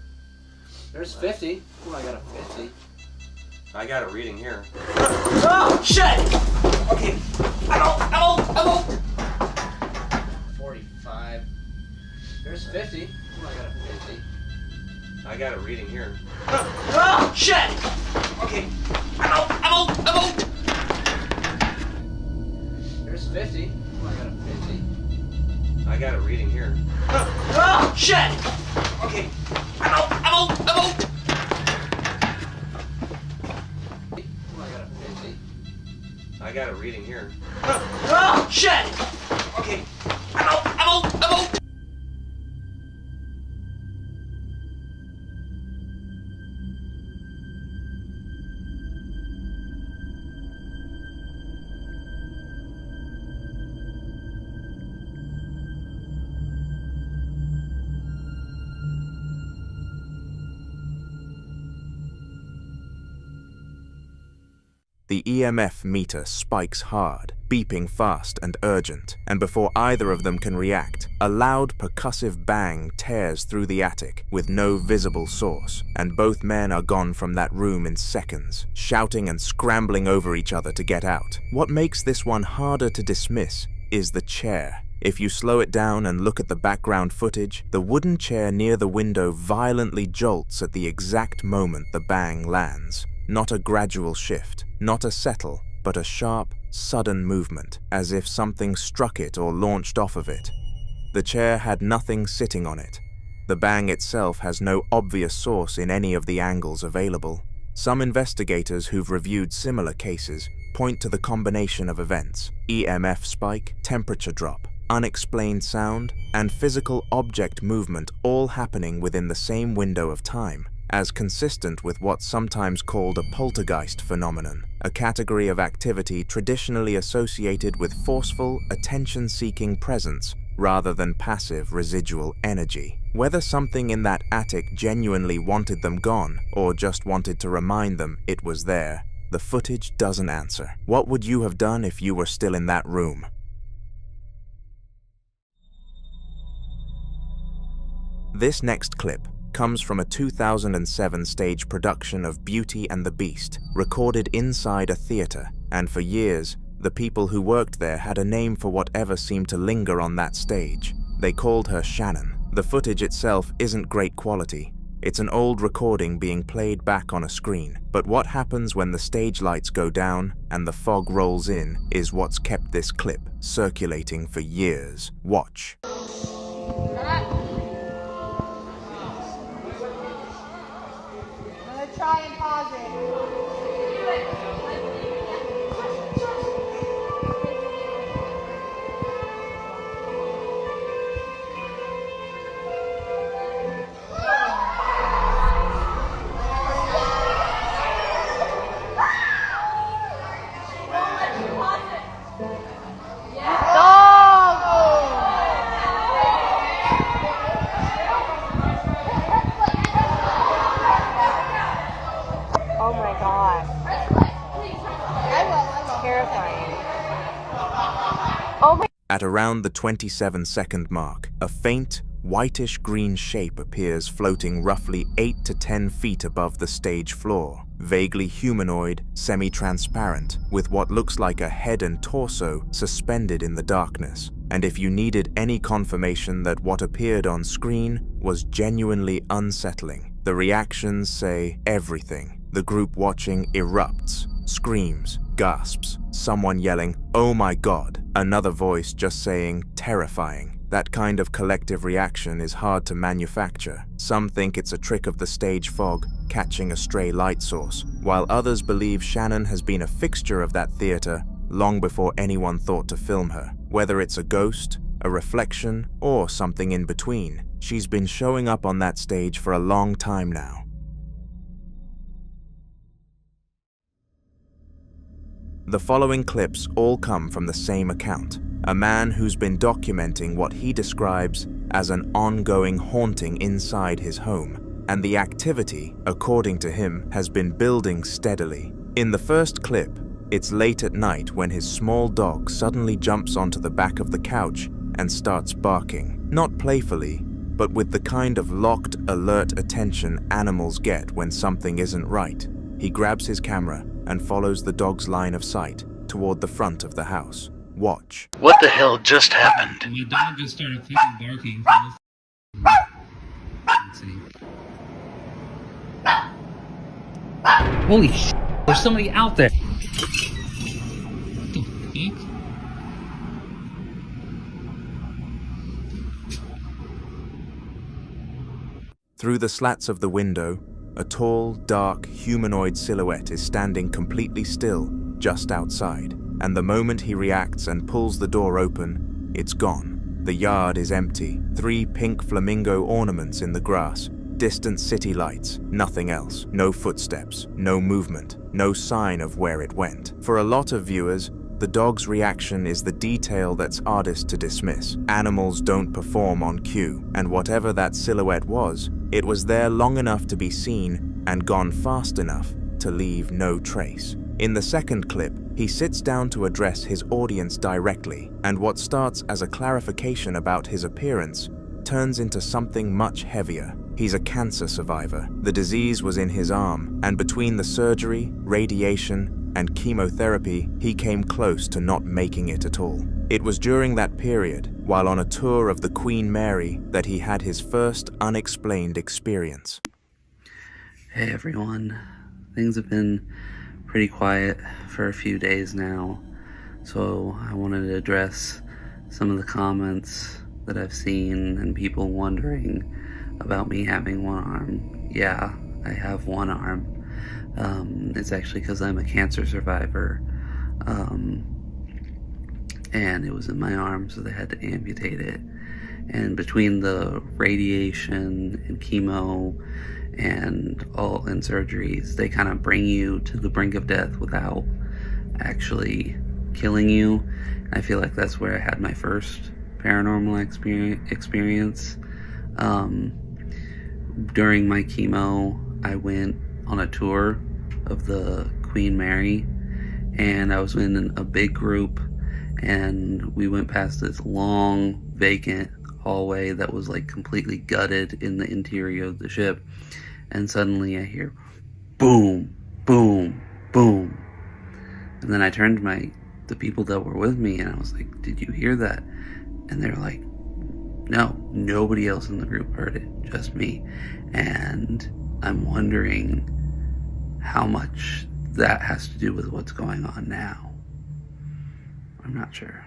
There's 50. Oh, I got a 50. I got a reading here. Oh, shit! Okay. I'm out! 45. There's 50. Oh, I got a 50. I got a reading here. Oh, shit! Okay. I'm out! There's 50. Oh, I got a 50. I got a reading here. Oh, shit! Okay. I'm out! Oh, I got a 50. I got a reading here. Oh, shit! Okay. I'm out! The EMF meter spikes hard, beeping fast and urgent, and before either of them can react, a loud percussive bang tears through the attic with no visible source, and both men are gone from that room in seconds, shouting and scrambling over each other to get out. What makes this one harder to dismiss is the chair. If you slow it down and look at the background footage, the wooden chair near the window violently jolts at the exact moment the bang lands. Not a gradual shift, not a settle, but a sharp, sudden movement, as if something struck it or launched off of it. The chair had nothing sitting on it. The bang itself has no obvious source in any of the angles available. Some investigators who've reviewed similar cases point to the combination of events: EMF spike, temperature drop, unexplained sound, and physical object movement all happening within the same window of time, as consistent with what's sometimes called a poltergeist phenomenon, a category of activity traditionally associated with forceful, attention-seeking presence rather than passive residual energy. Whether something in that attic genuinely wanted them gone or just wanted to remind them it was there, the footage doesn't answer. What would you have done if you were still in that room? This next clip comes from a 2007 stage production of Beauty and the Beast, recorded inside a theater, and for years, the people who worked there had a name for whatever seemed to linger on that stage. They called her Shannon. The footage itself isn't great quality. It's an old recording being played back on a screen, but what happens when the stage lights go down and the fog rolls in is what's kept this clip circulating for years. Watch. Try and pause it. At around the 27-second mark, a faint, whitish-green shape appears floating roughly 8 to 10 feet above the stage floor, vaguely humanoid, semi-transparent, with what looks like a head and torso suspended in the darkness. And if you needed any confirmation that what appeared on screen was genuinely unsettling, the reactions say everything. The group watching erupts, screams, gasps, someone yelling, "Oh my God," another voice just saying, "terrifying." That kind of collective reaction is hard to manufacture. Some think it's a trick of the stage fog, catching a stray light source, while others believe Shannon has been a fixture of that theater long before anyone thought to film her. Whether it's a ghost, a reflection, or something in between, she's been showing up on that stage for a long time now. The following clips all come from the same account, a man who's been documenting what he describes as an ongoing haunting inside his home, and the activity, according to him, has been building steadily. In the first clip, it's late at night when his small dog suddenly jumps onto the back of the couch and starts barking, not playfully, but with the kind of locked, alert attention animals get when something isn't right. He grabs his camera and follows the dog's line of sight toward the front of the house. Watch. What the hell just happened? My dog just started fucking barking. Let's see. Holy shit, there's somebody out there. What the fuck? Through the slats of the window, a tall, dark, humanoid silhouette is standing completely still just outside, and the moment he reacts and pulls the door open, it's gone. The yard is empty, 3 pink flamingo ornaments in the grass, distant city lights, nothing else. No footsteps, no movement, no sign of where it went. For a lot of viewers, the dog's reaction is the detail that's hardest to dismiss. Animals don't perform on cue, and whatever that silhouette was, it was there long enough to be seen and gone fast enough to leave no trace. In the second clip, he sits down to address his audience directly, and what starts as a clarification about his appearance turns into something much heavier. He's a cancer survivor. The disease was in his arm, and between the surgery, radiation, and chemotherapy, he came close to not making it at all. It was during that period, while on a tour of the Queen Mary, that he had his first unexplained experience. Hey everyone, things have been pretty quiet for a few days now, so I wanted to address some of the comments that I've seen and people wondering about me having one arm. Yeah, I have one arm. It's actually because I'm a cancer survivor, and it was in my arm, so they had to amputate it. And between the radiation and chemo and surgeries, they kind of bring you to the brink of death without actually killing you. I feel like that's where I had my first paranormal experience. During my chemo, I went on a tour of the Queen Mary, and I was in a big group, and we went past this long vacant hallway that was like completely gutted in the interior of the ship, and suddenly I hear boom, boom, boom, and then I turned to the people that were with me, and I was like, did you hear that? And they're like, no, nobody else in the group heard it, just me. And I'm wondering how much that has to do with what's going on now. I'm not sure.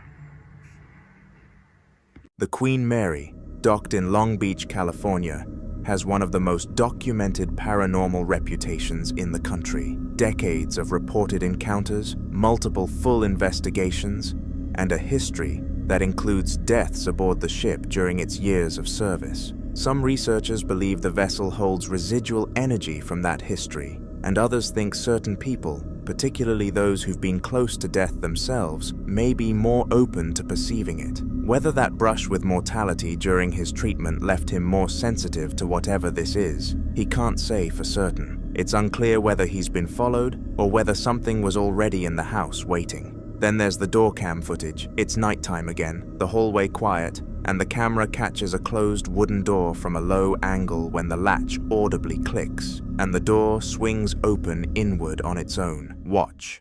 The Queen Mary, docked in Long Beach, California, has one of the most documented paranormal reputations in the country. Decades of reported encounters, multiple full investigations, and a history that includes deaths aboard the ship during its years of service. Some researchers believe the vessel holds residual energy from that history, and others think certain people, particularly those who've been close to death themselves, may be more open to perceiving it. Whether that brush with mortality during his treatment left him more sensitive to whatever this is, he can't say for certain. It's unclear whether he's been followed or whether something was already in the house waiting. Then there's the door cam footage. It's nighttime again, the hallway quiet, and the camera catches a closed wooden door from a low angle when the latch audibly clicks, and the door swings open inward on its own. Watch.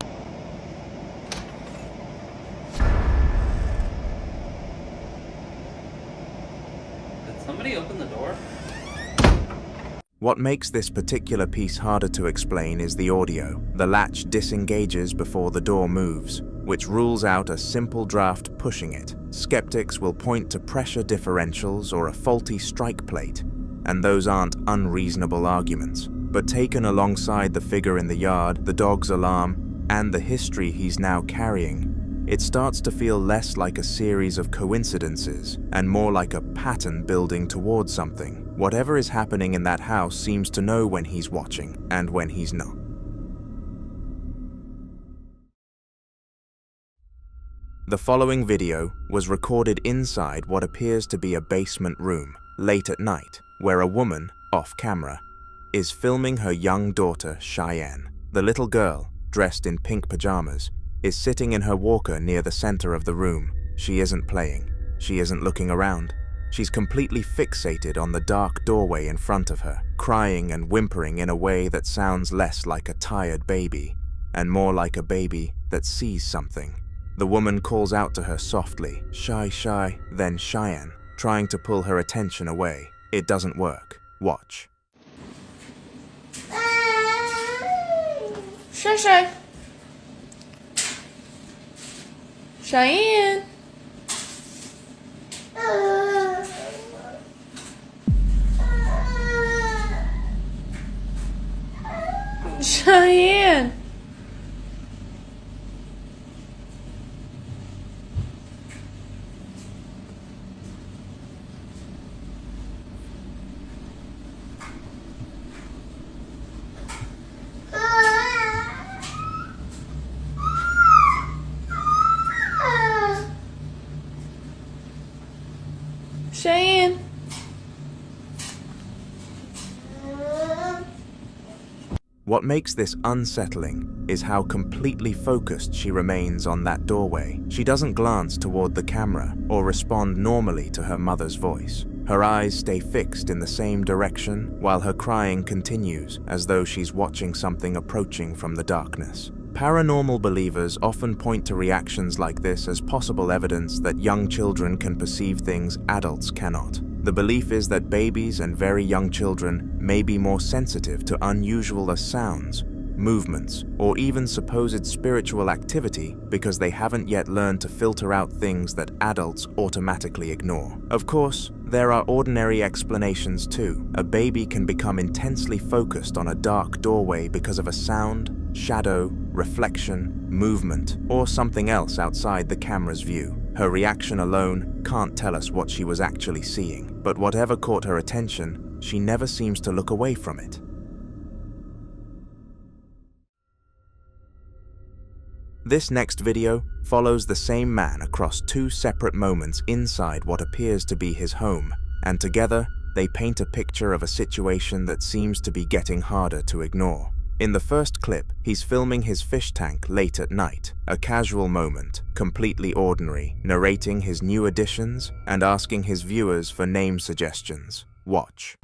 Did somebody open the door? What makes this particular piece harder to explain is the audio. The latch disengages before the door moves, which rules out a simple draft pushing it. Skeptics will point to pressure differentials or a faulty strike plate, and those aren't unreasonable arguments. But taken alongside the figure in the yard, the dog's alarm, and the history he's now carrying, it starts to feel less like a series of coincidences and more like a pattern building towards something. Whatever is happening in that house seems to know when he's watching and when he's not. The following video was recorded inside what appears to be a basement room late at night, where a woman, off camera, is filming her young daughter, Cheyenne. The little girl, dressed in pink pajamas, is sitting in her walker near the center of the room. She isn't playing. She isn't looking around. She's completely fixated on the dark doorway in front of her, crying and whimpering in a way that sounds less like a tired baby and more like a baby that sees something. The woman calls out to her softly, "Shy, shy," then Cheyenne, trying to pull her attention away. It doesn't work. Watch. Shy, shy. Cheyenne. Cheyenne. Cheyenne. What makes this unsettling is how completely focused she remains on that doorway. She doesn't glance toward the camera or respond normally to her mother's voice. Her eyes stay fixed in the same direction while her crying continues as though she's watching something approaching from the darkness. Paranormal believers often point to reactions like this as possible evidence that young children can perceive things adults cannot. The belief is that babies and very young children may be more sensitive to unusual sounds, movements, or even supposed spiritual activity because they haven't yet learned to filter out things that adults automatically ignore. Of course, there are ordinary explanations too. A baby can become intensely focused on a dark doorway because of a sound, shadow, reflection, movement, or something else outside the camera's view. Her reaction alone can't tell us what she was actually seeing, but whatever caught her attention, she never seems to look away from it. This next video follows the same man across two separate moments inside what appears to be his home, and together they paint a picture of a situation that seems to be getting harder to ignore. In the first clip, he's filming his fish tank late at night, a casual moment, completely ordinary, narrating his new additions and asking his viewers for name suggestions. Watch.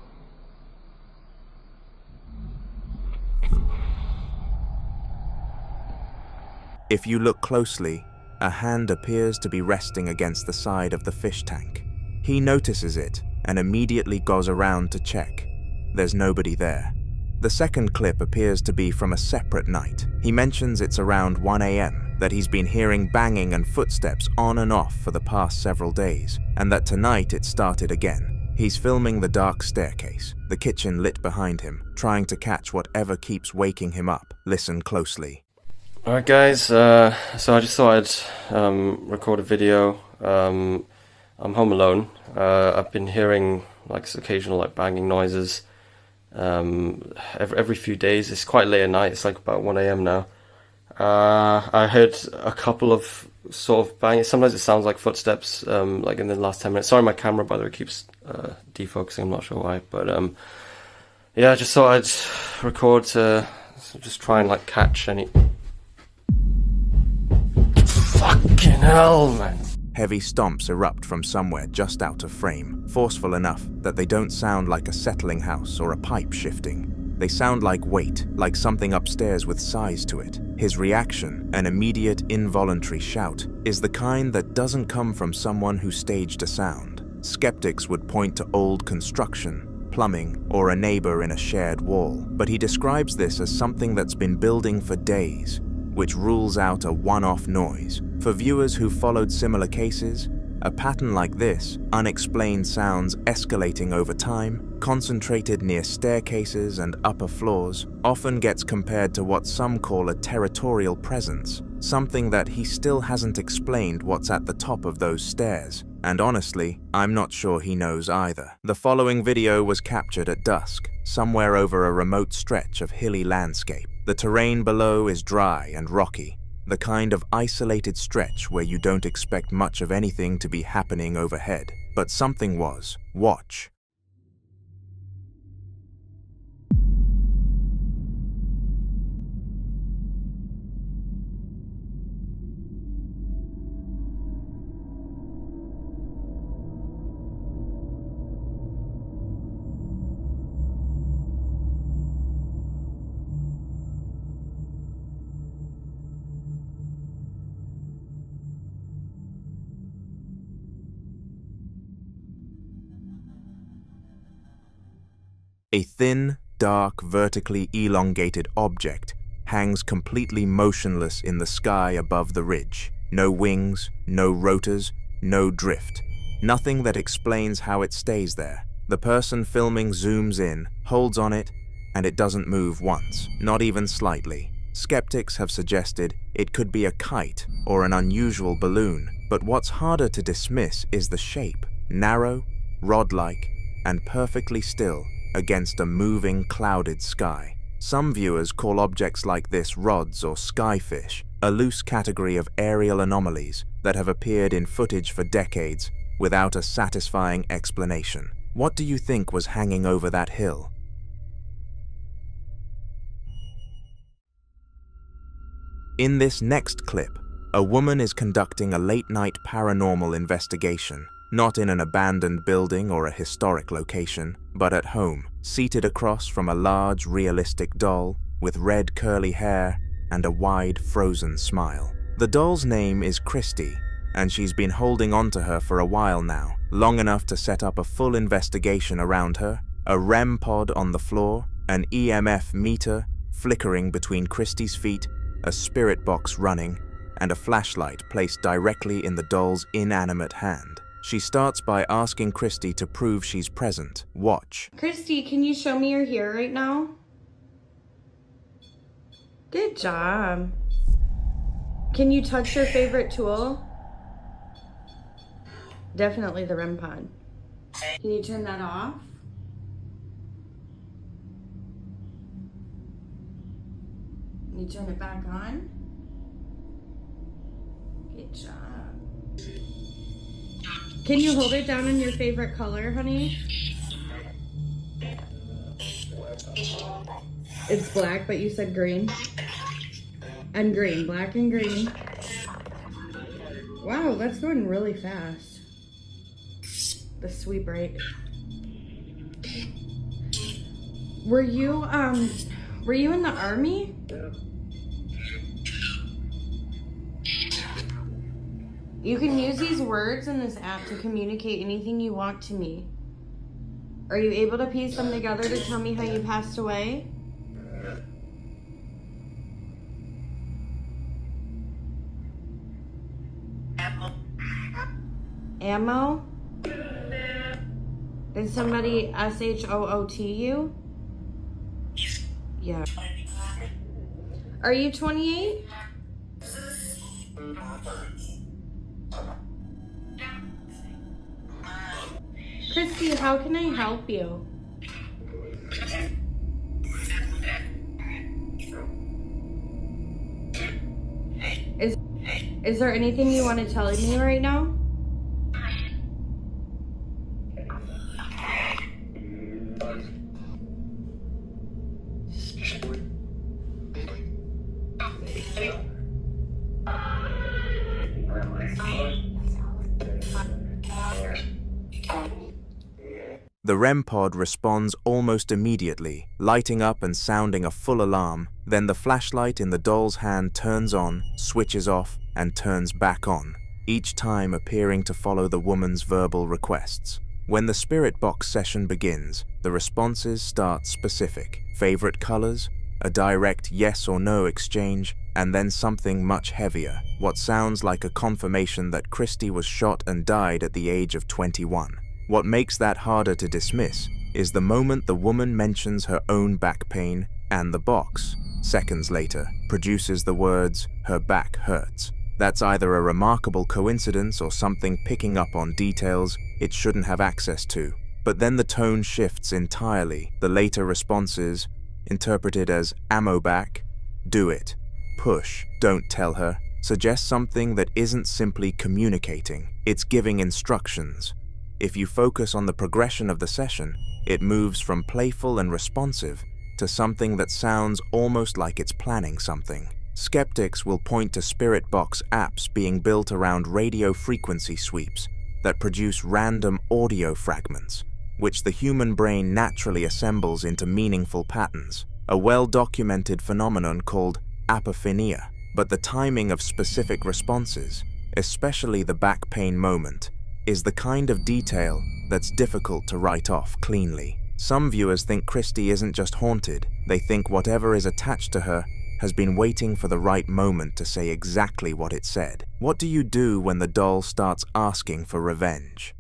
If you look closely, a hand appears to be resting against the side of the fish tank. He notices it and immediately goes around to check. There's nobody there. The second clip appears to be from a separate night. He mentions it's around 1 a.m., that he's been hearing banging and footsteps on and off for the past several days, and that tonight it started again. He's filming the dark staircase, the kitchen lit behind him, trying to catch whatever keeps waking him up. Listen closely. Alright guys, so I just thought I'd record a video. I'm home alone. I've been hearing like occasional like banging noises every few days. It's quite late at night, it's like about 1 a.m. now. I heard a couple of sort of banging. Sometimes it sounds like footsteps, like in the last 10 minutes. Sorry, my camera, by the way, keeps defocusing, I'm not sure why. But yeah, I just thought I'd record to just try and like catch any... Fucking hell, man. Heavy stomps erupt from somewhere just out of frame, forceful enough that they don't sound like a settling house or a pipe shifting. They sound like weight, like something upstairs with size to it. His reaction, an immediate, involuntary shout, is the kind that doesn't come from someone who staged a sound. Skeptics would point to old construction, plumbing, or a neighbor in a shared wall, but he describes this as something that's been building for days, which rules out a one-off noise. For viewers who followed similar cases, a pattern like this, unexplained sounds escalating over time, concentrated near staircases and upper floors, often gets compared to what some call a territorial presence, something that he still hasn't explained what's at the top of those stairs. And honestly, I'm not sure he knows either. The following video was captured at dusk, somewhere over a remote stretch of hilly landscape. The terrain below is dry and rocky, the kind of isolated stretch where you don't expect much of anything to be happening overhead. But something was. Watch. A thin, dark, vertically elongated object hangs completely motionless in the sky above the ridge. No wings, no rotors, no drift. Nothing that explains how it stays there. The person filming zooms in, holds on it, and it doesn't move once, not even slightly. Skeptics have suggested it could be a kite or an unusual balloon, but what's harder to dismiss is the shape. Narrow, rod-like, and perfectly still against a moving, clouded sky. Some viewers call objects like this rods or skyfish, a loose category of aerial anomalies that have appeared in footage for decades without a satisfying explanation. What do you think was hanging over that hill? In this next clip, a woman is conducting a late-night paranormal investigation. Not in an abandoned building or a historic location, but at home, seated across from a large, realistic doll with red curly hair and a wide, frozen smile. The doll's name is Christy, and she's been holding on to her for a while now, long enough to set up a full investigation around her, a REM pod on the floor, an EMF meter flickering between Christy's feet, a spirit box running, and a flashlight placed directly in the doll's inanimate hand. She starts by asking Christy to prove she's present. Watch. Christy, can you show me you're here right now? Good job. Can you touch your favorite tool? Definitely the REM pod. Can you turn that off? Can you turn it back on? Good job. Can you hold it down in your favorite color, honey? It's black, but you said green. And green, black and green. Wow, that's going really fast. The sweep rate. Were you in the army? You can use these words in this app to communicate anything you want to me. Are you able to piece them together to tell me how you passed away? Ammo? Did somebody SHOOT you? Yeah. Are you 28? Christy, how can I help you? Is there anything you want to tell me right now? The REM pod responds almost immediately, lighting up and sounding a full alarm. Then the flashlight in the doll's hand turns on, switches off, and turns back on, each time appearing to follow the woman's verbal requests. When the spirit box session begins, the responses start specific. Favorite colors, a direct yes or no exchange, and then something much heavier, what sounds like a confirmation that Christy was shot and died at the age of 21. What makes that harder to dismiss is the moment the woman mentions her own back pain, and the box, seconds later, produces the words, "her back hurts." That's either a remarkable coincidence or something picking up on details it shouldn't have access to. But then the tone shifts entirely. The later responses, interpreted as ammo back, do it, push, don't tell her, suggest something that isn't simply communicating, it's giving instructions. If you focus on the progression of the session, it moves from playful and responsive to something that sounds almost like it's planning something. Skeptics will point to spirit box apps being built around radio frequency sweeps that produce random audio fragments, which the human brain naturally assembles into meaningful patterns, a well-documented phenomenon called apophenia. But the timing of specific responses, especially the back pain moment, is the kind of detail that's difficult to write off cleanly. Some viewers think Christy isn't just haunted, they think whatever is attached to her has been waiting for the right moment to say exactly what it said. What do you do when the doll starts asking for revenge?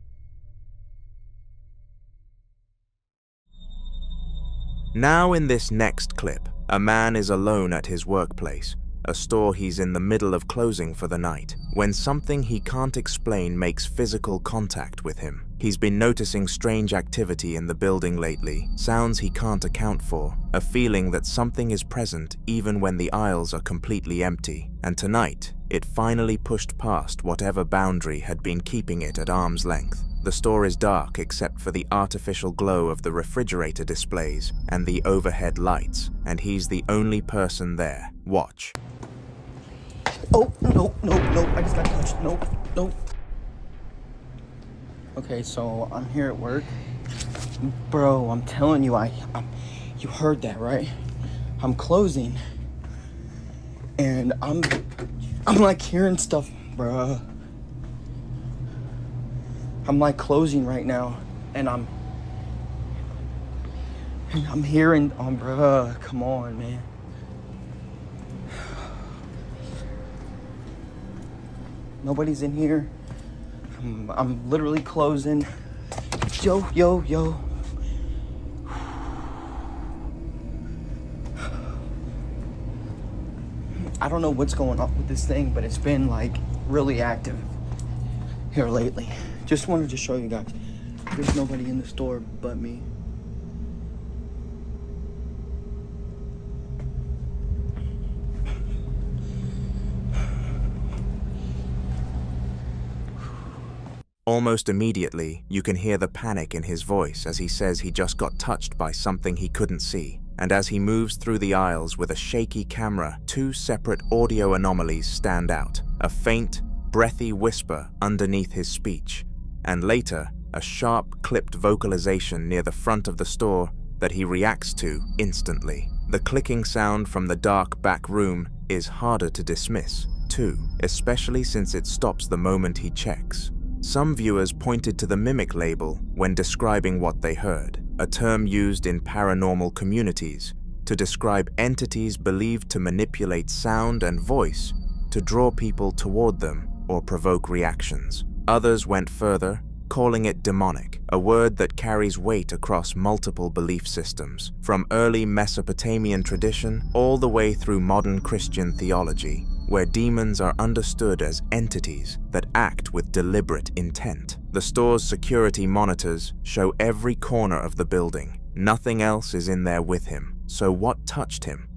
Now in this next clip, a man is alone at his workplace, a store he's in the middle of closing for the night, when something he can't explain makes physical contact with him. He's been noticing strange activity in the building lately, sounds he can't account for, a feeling that something is present even when the aisles are completely empty. And tonight, it finally pushed past whatever boundary had been keeping it at arm's length. The store is dark except for the artificial glow of the refrigerator displays and the overhead lights, and he's the only person there. Watch. Oh, no, I just got touched. Nope. Okay, so I'm here at work. Bro, I'm telling you, you heard that, right? I'm closing. And I'm like hearing stuff, bruh. I'm like closing right now, and I'm hearing, bruh, come on, man. Nobody's in here. I'm literally closing. Yo. I don't know what's going on with this thing, but it's been like really active here lately. Just wanted to show you guys. There's nobody in the store but me. Almost immediately, you can hear the panic in his voice as he says he just got touched by something he couldn't see. And as he moves through the aisles with a shaky camera, two separate audio anomalies stand out. A faint, breathy whisper underneath his speech, and later, a sharp, clipped vocalization near the front of the store that he reacts to instantly. The clicking sound from the dark back room is harder to dismiss, too, especially since it stops the moment he checks. Some viewers pointed to the mimic label when describing what they heard, a term used in paranormal communities to describe entities believed to manipulate sound and voice to draw people toward them or provoke reactions. Others went further, calling it demonic, a word that carries weight across multiple belief systems, from early Mesopotamian tradition all the way through modern Christian theology, where demons are understood as entities that act with deliberate intent. The store's security monitors show every corner of the building. Nothing else is in there with him. So what touched him?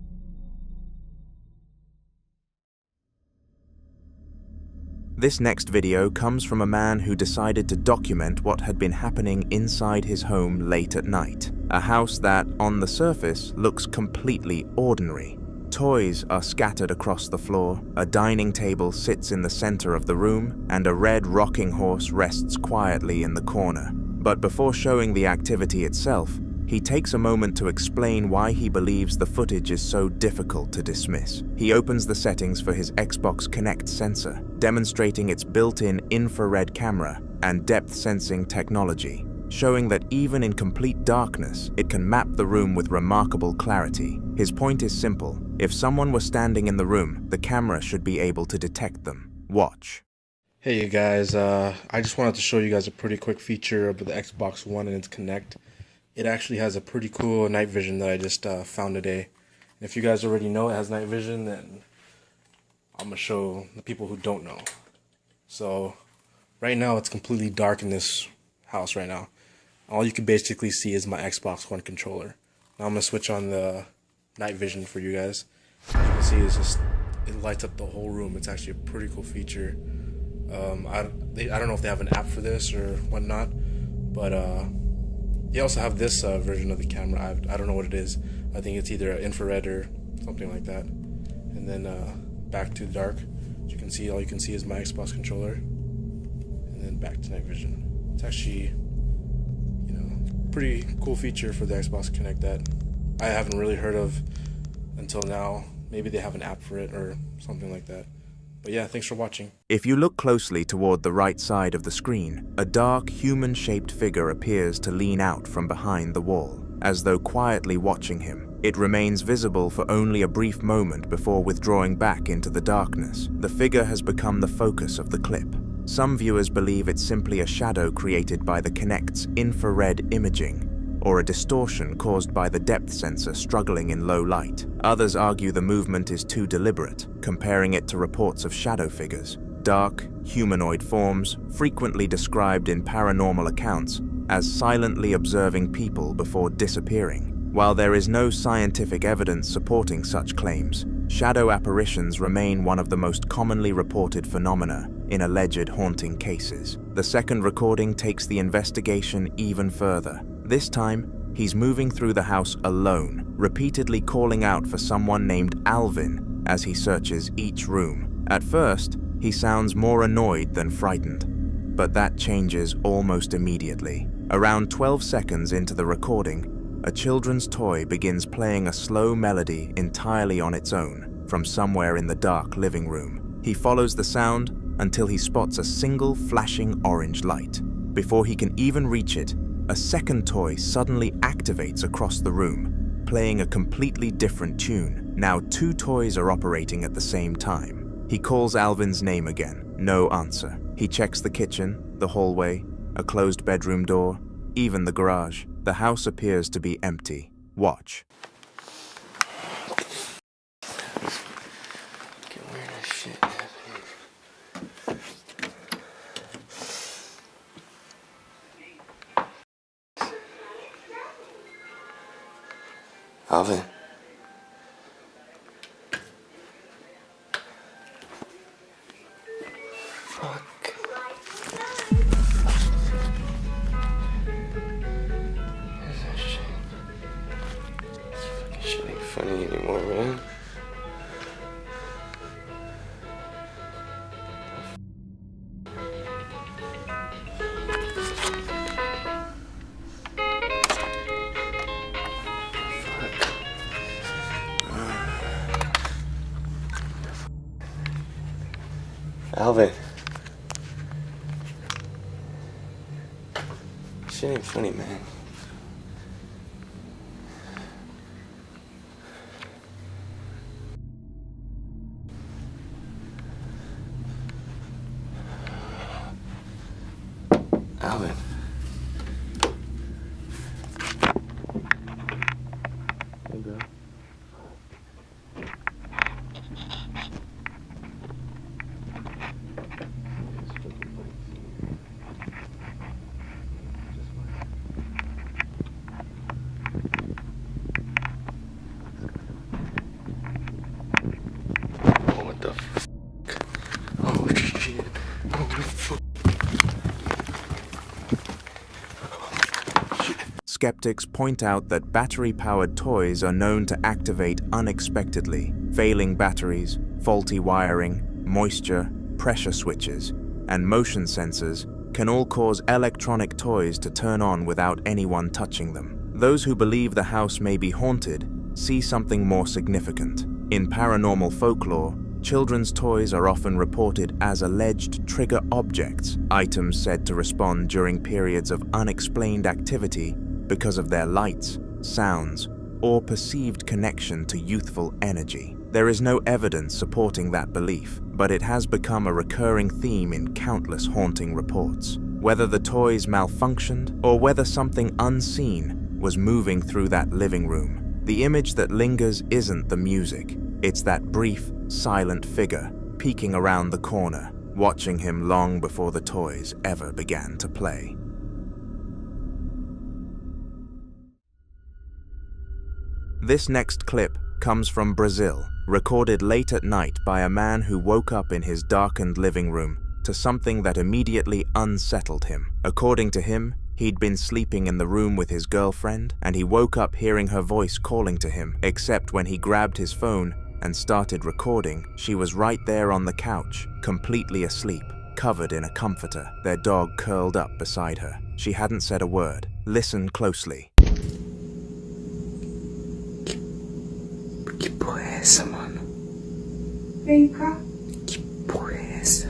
This next video comes from a man who decided to document what had been happening inside his home late at night. A house that, on the surface, looks completely ordinary. Toys are scattered across the floor, a dining table sits in the center of the room, and a red rocking horse rests quietly in the corner. But before showing the activity itself, he takes a moment to explain why he believes the footage is so difficult to dismiss. He opens the settings for his Xbox Kinect sensor, demonstrating its built-in infrared camera and depth sensing technology, showing that even in complete darkness, it can map the room with remarkable clarity. His point is simple: if someone were standing in the room, the camera should be able to detect them. Watch. Hey you guys, I just wanted to show you guys a pretty quick feature of the Xbox One and its Kinect. It actually has a pretty cool night vision that I just found today. And if you guys already know it has night vision, then I'm going to show the people who don't know. So right now it's completely dark in this house right now. All you can basically see is my Xbox One controller. Now I'm going to switch on the night vision for you guys. As you can see, it lights up the whole room. It's actually a pretty cool feature. I don't know if they have an app for this or whatnot, but they also have this version of the camera. I don't know what it is. I think it's either infrared or something like that. And then back to dark. As you can see, all you can see is my Xbox controller. And then back to night vision. It's actually, pretty cool feature for the Xbox Kinect that I haven't really heard of until now. Maybe they have an app for it or something like that. But yeah, thanks for watching. If you look closely toward the right side of the screen, a dark, human-shaped figure appears to lean out from behind the wall, as though quietly watching him. It remains visible for only a brief moment before withdrawing back into the darkness. The figure has become the focus of the clip. Some viewers believe it's simply a shadow created by the Kinect's infrared imaging, or a distortion caused by the depth sensor struggling in low light. Others argue the movement is too deliberate, comparing it to reports of shadow figures, dark, humanoid forms frequently described in paranormal accounts as silently observing people before disappearing. While there is no scientific evidence supporting such claims, shadow apparitions remain one of the most commonly reported phenomena in alleged haunting cases. The second recording takes the investigation even further. This time, he's moving through the house alone, repeatedly calling out for someone named Alvin as he searches each room. At first, he sounds more annoyed than frightened, but that changes almost immediately. Around 12 seconds into the recording, a children's toy begins playing a slow melody entirely on its own from somewhere in the dark living room. He follows the sound until he spots a single flashing orange light. Before he can even reach it, a second toy suddenly activates across the room, playing a completely different tune. Now 2 toys are operating at the same time. He calls Alvin's name again. No answer. He checks the kitchen, the hallway, a closed bedroom door, even the garage. The house appears to be empty. Watch. Alvin. Fuck. This fucking shit ain't funny anymore, man. Alvin. Shit ain't funny, man. Alvin. Hey, bro. Skeptics point out that battery-powered toys are known to activate unexpectedly. Failing batteries, faulty wiring, moisture, pressure switches, and motion sensors can all cause electronic toys to turn on without anyone touching them. Those who believe the house may be haunted see something more significant. In paranormal folklore, children's toys are often reported as alleged trigger objects, items said to respond during periods of unexplained activity because of their lights, sounds, or perceived connection to youthful energy. There is no evidence supporting that belief, but it has become a recurring theme in countless haunting reports. Whether the toys malfunctioned or whether something unseen was moving through that living room, the image that lingers isn't the music. It's that brief, silent figure peeking around the corner, watching him long before the toys ever began to play. This next clip comes from Brazil, recorded late at night by a man who woke up in his darkened living room to something that immediately unsettled him. According to him, he'd been sleeping in the room with his girlfriend, and he woke up hearing her voice calling to him, except when he grabbed his phone and started recording, she was right there on the couch, completely asleep, covered in a comforter, their dog curled up beside her. She hadn't said a word. Listen closely. Que porra é essa, mano? Vem cá. Que porra é essa?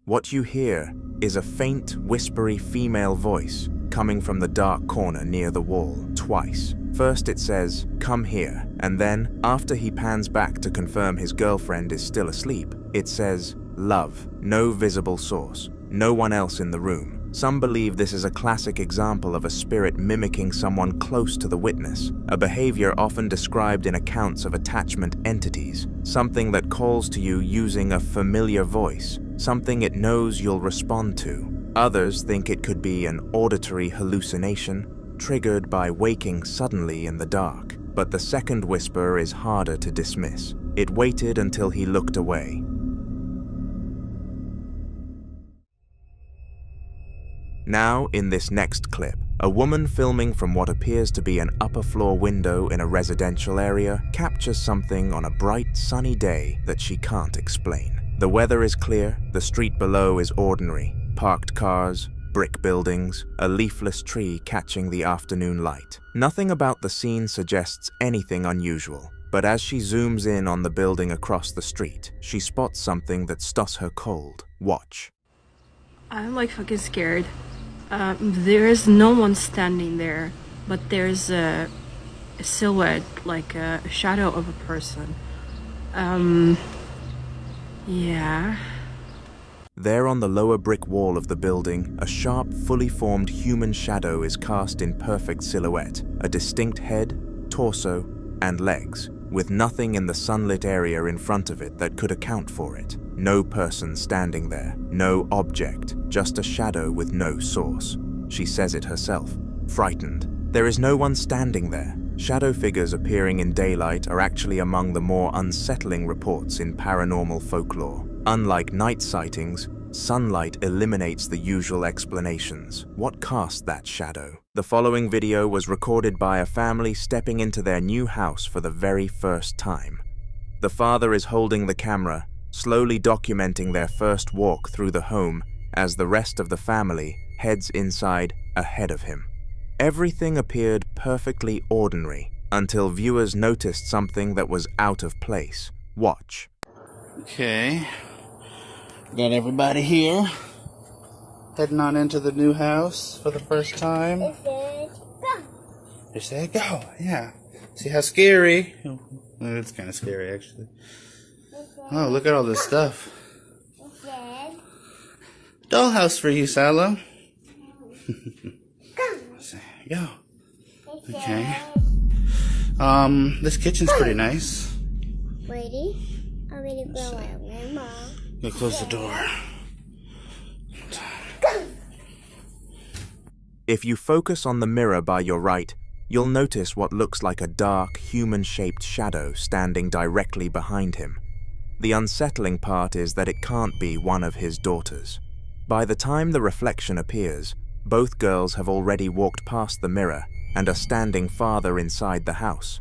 What you hear is a faint, whispery female voice coming from the dark corner near the wall, twice. First it says, "Come here," and then, after he pans back to confirm his girlfriend is still asleep, it says, "Love," no visible source, no one else in the room. Some believe this is a classic example of a spirit mimicking someone close to the witness, a behavior often described in accounts of attachment entities, something that calls to you using a familiar voice, something it knows you'll respond to. Others think it could be an auditory hallucination, triggered by waking suddenly in the dark. But the second whisper is harder to dismiss. It waited until he looked away. Now, in this next clip, a woman filming from what appears to be an upper floor window in a residential area captures something on a bright, sunny day that she can't explain. The weather is clear, the street below is ordinary. Parked cars, brick buildings, a leafless tree catching the afternoon light. Nothing about the scene suggests anything unusual, but as she zooms in on the building across the street, she spots something that stops her cold. Watch. I'm like fucking scared. There is no one standing there, but there's a silhouette, like a shadow of a person. Yeah. There on the lower brick wall of the building, a sharp, fully formed human shadow is cast in perfect silhouette, a distinct head, torso, and legs, with nothing in the sunlit area in front of it that could account for it. No person standing there, no object, just a shadow with no source. She says it herself, frightened. There is no one standing there. Shadow figures appearing in daylight are actually among the more unsettling reports in paranormal folklore. Unlike night sightings, sunlight eliminates the usual explanations. What cast that shadow? The following video was recorded by a family stepping into their new house for the very first time. The father is holding the camera, slowly documenting their first walk through the home as the rest of the family heads inside ahead of him. Everything appeared perfectly ordinary until viewers noticed something that was out of place. Watch. Okay. Got everybody here. Heading on into the new house for the first time. It said go. They said go, yeah. See how scary? Well, it's kind of scary, actually. Oh, look at all this stuff. Dollhouse for you, Salo. Go. Okay. This kitchen's pretty nice. Ready? I'm gonna go out with Mom. Go close the door. If you focus on the mirror by your right, you'll notice what looks like a dark, human-shaped shadow standing directly behind him. The unsettling part is that it can't be one of his daughters. By the time the reflection appears, both girls have already walked past the mirror and are standing farther inside the house.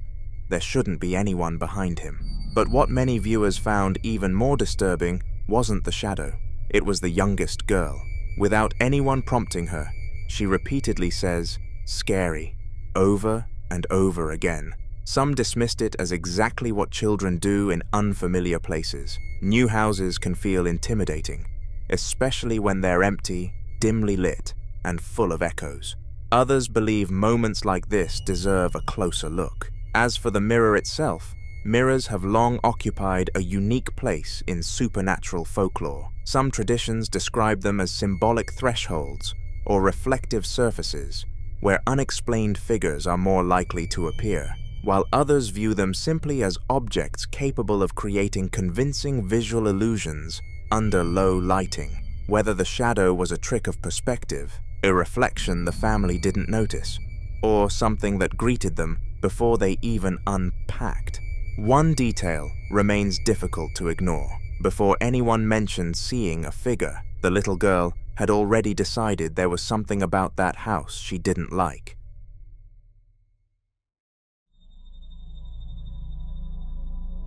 There shouldn't be anyone behind him. But what many viewers found even more disturbing wasn't the shadow. It was the youngest girl. Without anyone prompting her, she repeatedly says, "Scary," over and over again. Some dismissed it as exactly what children do in unfamiliar places. New houses can feel intimidating, especially when they're empty, dimly lit, and full of echoes. Others believe moments like this deserve a closer look. As for the mirror itself, mirrors have long occupied a unique place in supernatural folklore. Some traditions describe them as symbolic thresholds or reflective surfaces where unexplained figures are more likely to appear, while others view them simply as objects capable of creating convincing visual illusions under low lighting. Whether the shadow was a trick of perspective, a reflection the family didn't notice, or something that greeted them before they even unpacked. One detail remains difficult to ignore. Before anyone mentioned seeing a figure, the little girl had already decided there was something about that house she didn't like.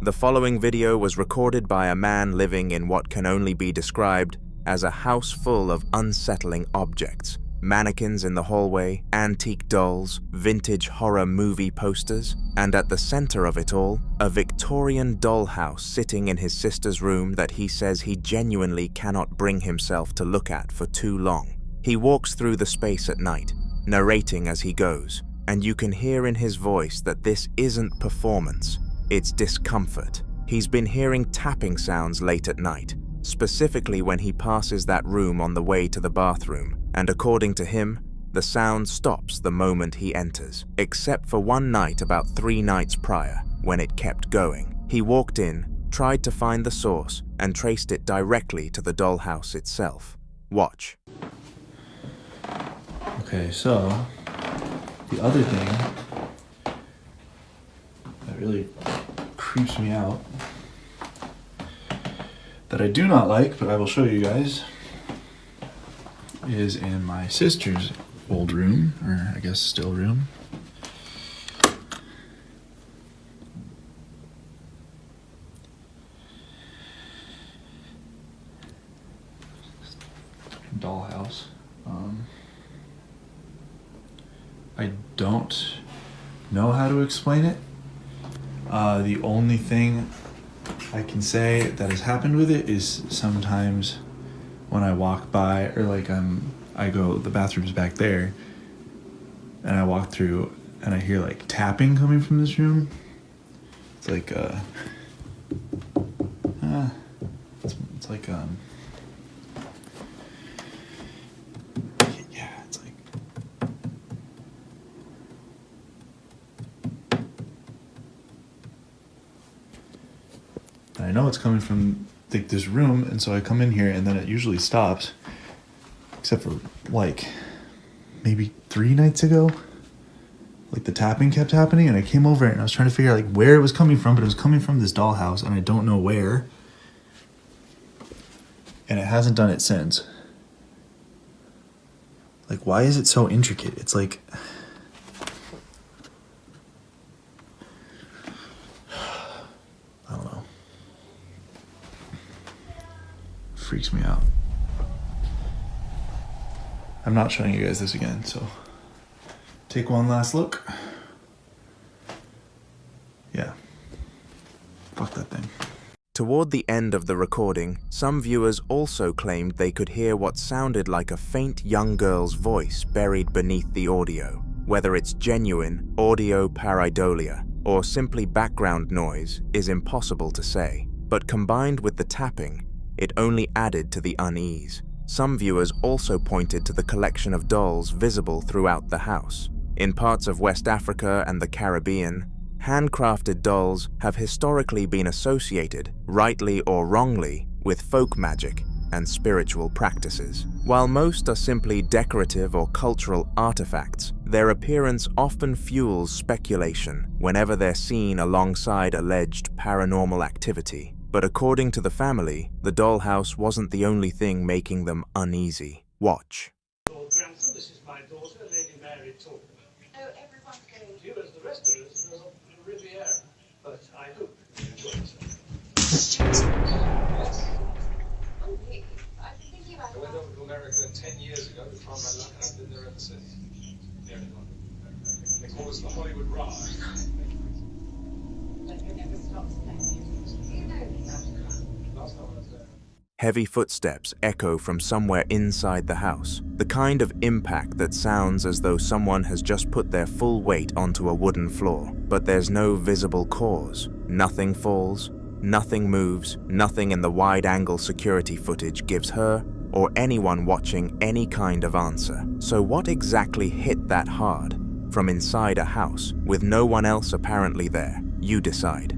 The following video was recorded by a man living in what can only be described as a house full of unsettling objects. Mannequins in the hallway, antique dolls, vintage horror movie posters, and at the center of it all, a Victorian dollhouse sitting in his sister's room that he says he genuinely cannot bring himself to look at for too long. He walks through the space at night, narrating as he goes, and you can hear in his voice that this isn't performance, it's discomfort. He's been hearing tapping sounds late at night, specifically when he passes that room on the way to the bathroom, and according to him, the sound stops the moment he enters, except for one night about 3 nights prior, when it kept going. He walked in, tried to find the source, and traced it directly to the dollhouse itself. Watch. Okay, so the other thing that really creeps me out, that I do not like, but I will show you guys, is in my sister's old room, or I guess still room. Dollhouse. I don't know how to explain it. The only thing I can say that has happened with it is sometimes when I walk by, or like I go, the bathroom's back there, and I walk through and I hear like tapping coming from this room. It's like it's like yeah, it's like I know it's coming from like this room, and so I come in here and then it usually stops, except for like maybe 3 nights ago, like the tapping kept happening, and I came over and I was trying to figure out like where it was coming from, but it was coming from this dollhouse and I don't know where, and it hasn't done it since. Like, why is it so intricate? It's like, I don't know. Freaks me out. I'm not showing you guys this again, so take one last look. Yeah. Fuck that thing. Toward the end of the recording, some viewers also claimed they could hear what sounded like a faint young girl's voice buried beneath the audio. Whether it's genuine audio pareidolia or simply background noise is impossible to say, but combined with the tapping, it only added to the unease. Some viewers also pointed to the collection of dolls visible throughout the house. In parts of West Africa and the Caribbean, handcrafted dolls have historically been associated, rightly or wrongly, with folk magic and spiritual practices. While most are simply decorative or cultural artifacts, their appearance often fuels speculation whenever they're seen alongside alleged paranormal activity. But according to the family, the dollhouse wasn't the only thing making them uneasy. Watch. This is my daughter, Lady Mary Talk. Oh, everybody You, as the rest of us, in Riviera. But I hope you enjoy yourself. Yes. I went over to America 10 years ago to try my luck, and I've been there ever since. Nearly gone. They call us the Hollywood Rise. Last time I was there. Heavy footsteps echo from somewhere inside the house, the kind of impact that sounds as though someone has just put their full weight onto a wooden floor, but there's no visible cause. Nothing falls, nothing moves, nothing in the wide-angle security footage gives her or anyone watching any kind of answer. So what exactly hit that hard? From inside a house, with no one else apparently there, you decide.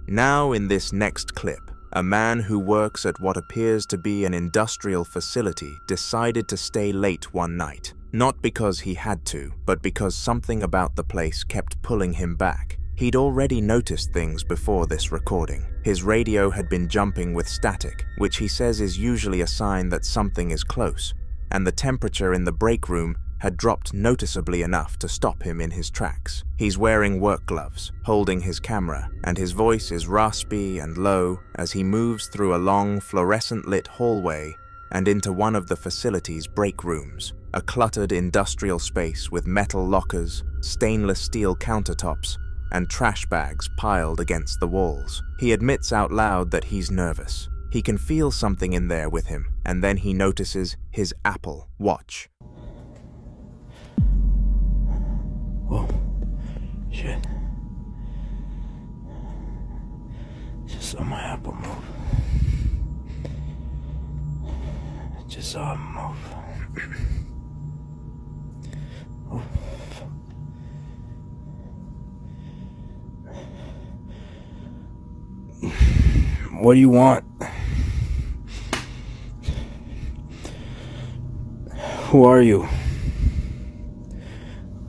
Now in this next clip, a man who works at what appears to be an industrial facility decided to stay late one night. Not because he had to, but because something about the place kept pulling him back. He'd already noticed things before this recording. His radio had been jumping with static, which he says is usually a sign that something is close, and the temperature in the break room had dropped noticeably enough to stop him in his tracks. He's wearing work gloves, holding his camera, and his voice is raspy and low as he moves through a long fluorescent-lit hallway and into one of the facility's break rooms, a cluttered industrial space with metal lockers, stainless steel countertops, and trash bags piled against the walls. He admits out loud that he's nervous. He can feel something in there with him, and then he notices his Apple Watch. Whoa. Shit. Just saw my Apple move. Just saw him move. Oh. What do you want? Who are you?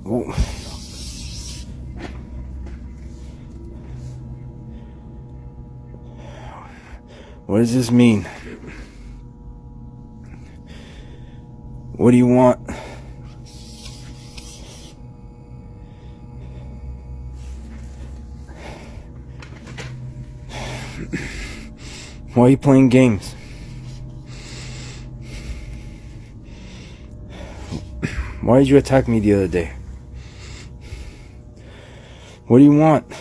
Oh. What does this mean? What do you want? Why are you playing games? Why did you attack me the other day? What do you want?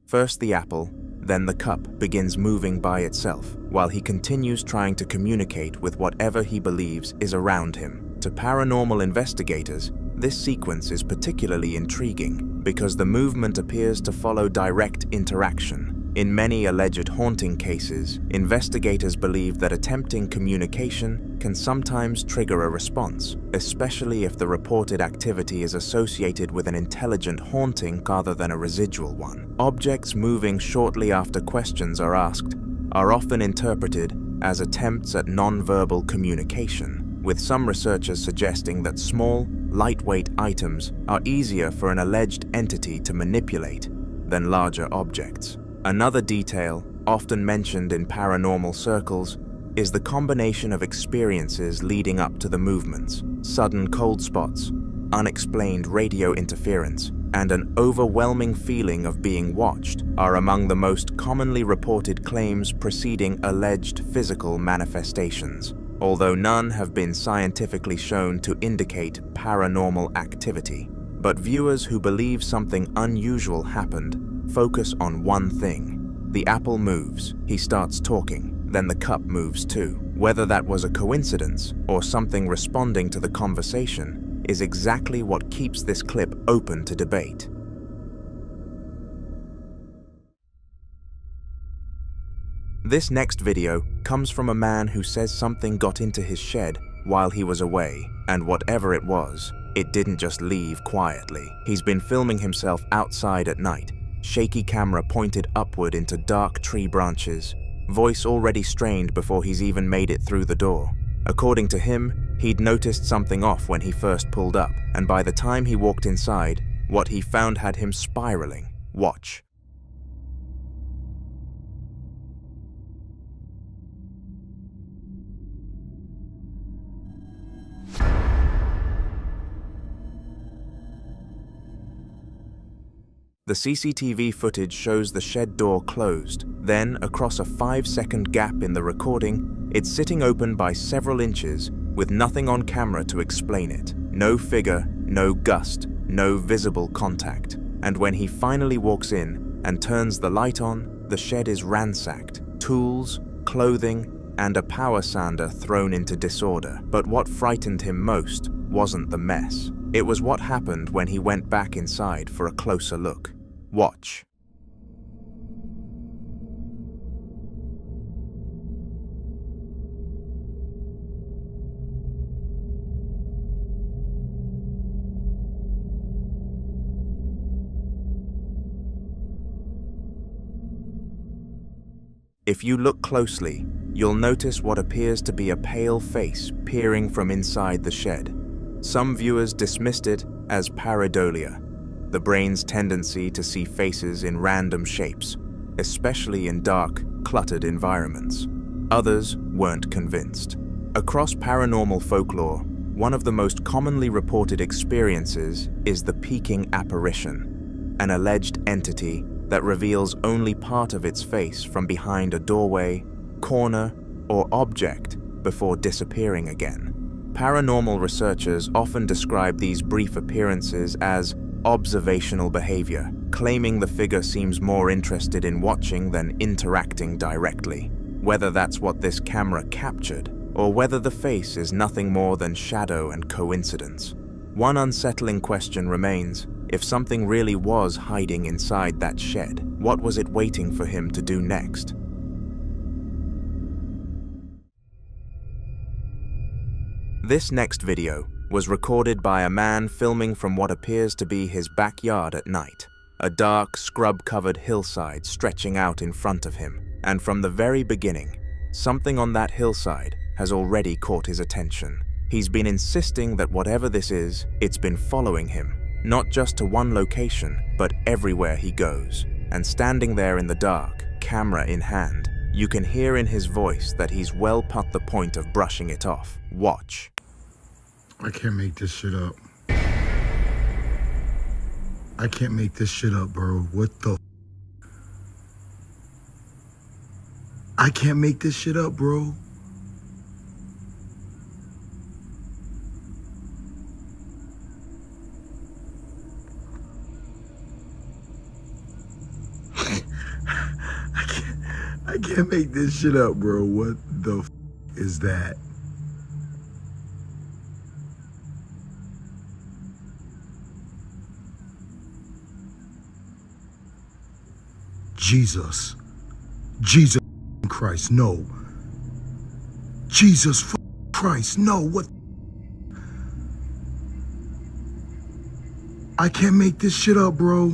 First the apple, then the cup begins moving by itself, while he continues trying to communicate with whatever he believes is around him. To paranormal investigators, this sequence is particularly intriguing because the movement appears to follow direct interaction. In many alleged haunting cases, investigators believe that attempting communication can sometimes trigger a response, especially if the reported activity is associated with an intelligent haunting rather than a residual one. Objects moving shortly after questions are asked are often interpreted as attempts at non-verbal communication, with some researchers suggesting that small, lightweight items are easier for an alleged entity to manipulate than larger objects. Another detail, often mentioned in paranormal circles, is the combination of experiences leading up to the movements. Sudden cold spots, unexplained radio interference, and an overwhelming feeling of being watched are among the most commonly reported claims preceding alleged physical manifestations, although none have been scientifically shown to indicate paranormal activity. But viewers who believe something unusual happened focus on one thing. The apple moves, he starts talking, then the cup moves too. Whether that was a coincidence or something responding to the conversation is exactly what keeps this clip open to debate. This next video comes from a man who says something got into his shed while he was away, and whatever it was, it didn't just leave quietly. He's been filming himself outside at night, shaky camera pointed upward into dark tree branches, voice already strained before he's even made it through the door. According to him, he'd noticed something off when he first pulled up, and by the time he walked inside, what he found had him spiraling. Watch. The CCTV footage shows the shed door closed. Then, across a 5-second gap in the recording, it's sitting open by several inches with nothing on camera to explain it. No figure, no gust, no visible contact. And when he finally walks in and turns the light on, the shed is ransacked. Tools, clothing, and a power sander thrown into disorder. But what frightened him most wasn't the mess. It was what happened when he went back inside for a closer look. Watch. If you look closely, you'll notice what appears to be a pale face peering from inside the shed. Some viewers dismissed it as pareidolia, the brain's tendency to see faces in random shapes, especially in dark, cluttered environments. Others weren't convinced. Across paranormal folklore, one of the most commonly reported experiences is the peeking apparition, an alleged entity that reveals only part of its face from behind a doorway, corner, or object before disappearing again. Paranormal researchers often describe these brief appearances as observational behavior, claiming the figure seems more interested in watching than interacting directly. Whether that's what this camera captured, or whether the face is nothing more than shadow and coincidence. One unsettling question remains: if something really was hiding inside that shed, what was it waiting for him to do next? This next video was recorded by a man filming from what appears to be his backyard at night. A dark, scrub-covered hillside stretching out in front of him. And from the very beginning, something on that hillside has already caught his attention. He's been insisting that whatever this is, it's been following him. Not just to one location, but everywhere he goes. And standing there in the dark, camera in hand, you can hear in his voice that he's well past the point of brushing it off. Watch. I can't make this shit up. I can't make this shit up, bro. What the I can't make this shit up, bro. I can't make this shit up, bro. What the is that? Jesus. Jesus Christ, no. Jesus Christ, no. What? I can't make this shit up, bro.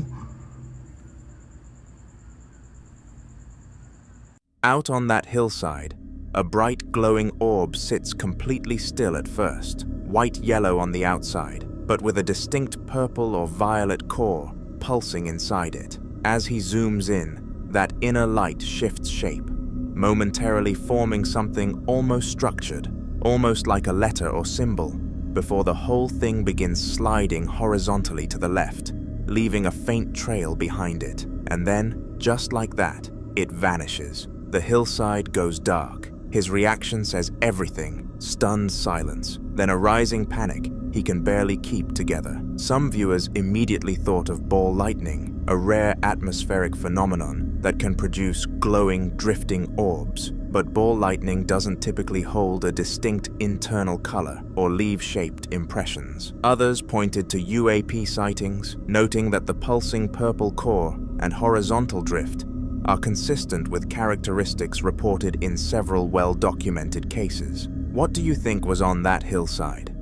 Out on that hillside, a bright glowing orb sits completely still at first, white-yellow on the outside, but with a distinct purple or violet core pulsing inside it. As he zooms in, that inner light shifts shape, momentarily forming something almost structured, almost like a letter or symbol, before the whole thing begins sliding horizontally to the left, leaving a faint trail behind it. And then, just like that, it vanishes. The hillside goes dark. His reaction says everything, stunned silence, then a rising panic he can barely keep together. Some viewers immediately thought of ball lightning, a rare atmospheric phenomenon that can produce glowing, drifting orbs. But ball lightning doesn't typically hold a distinct internal color or leave shaped impressions. Others pointed to UAP sightings, noting that the pulsing purple core and horizontal drift are consistent with characteristics reported in several well-documented cases. What do you think was on that hillside?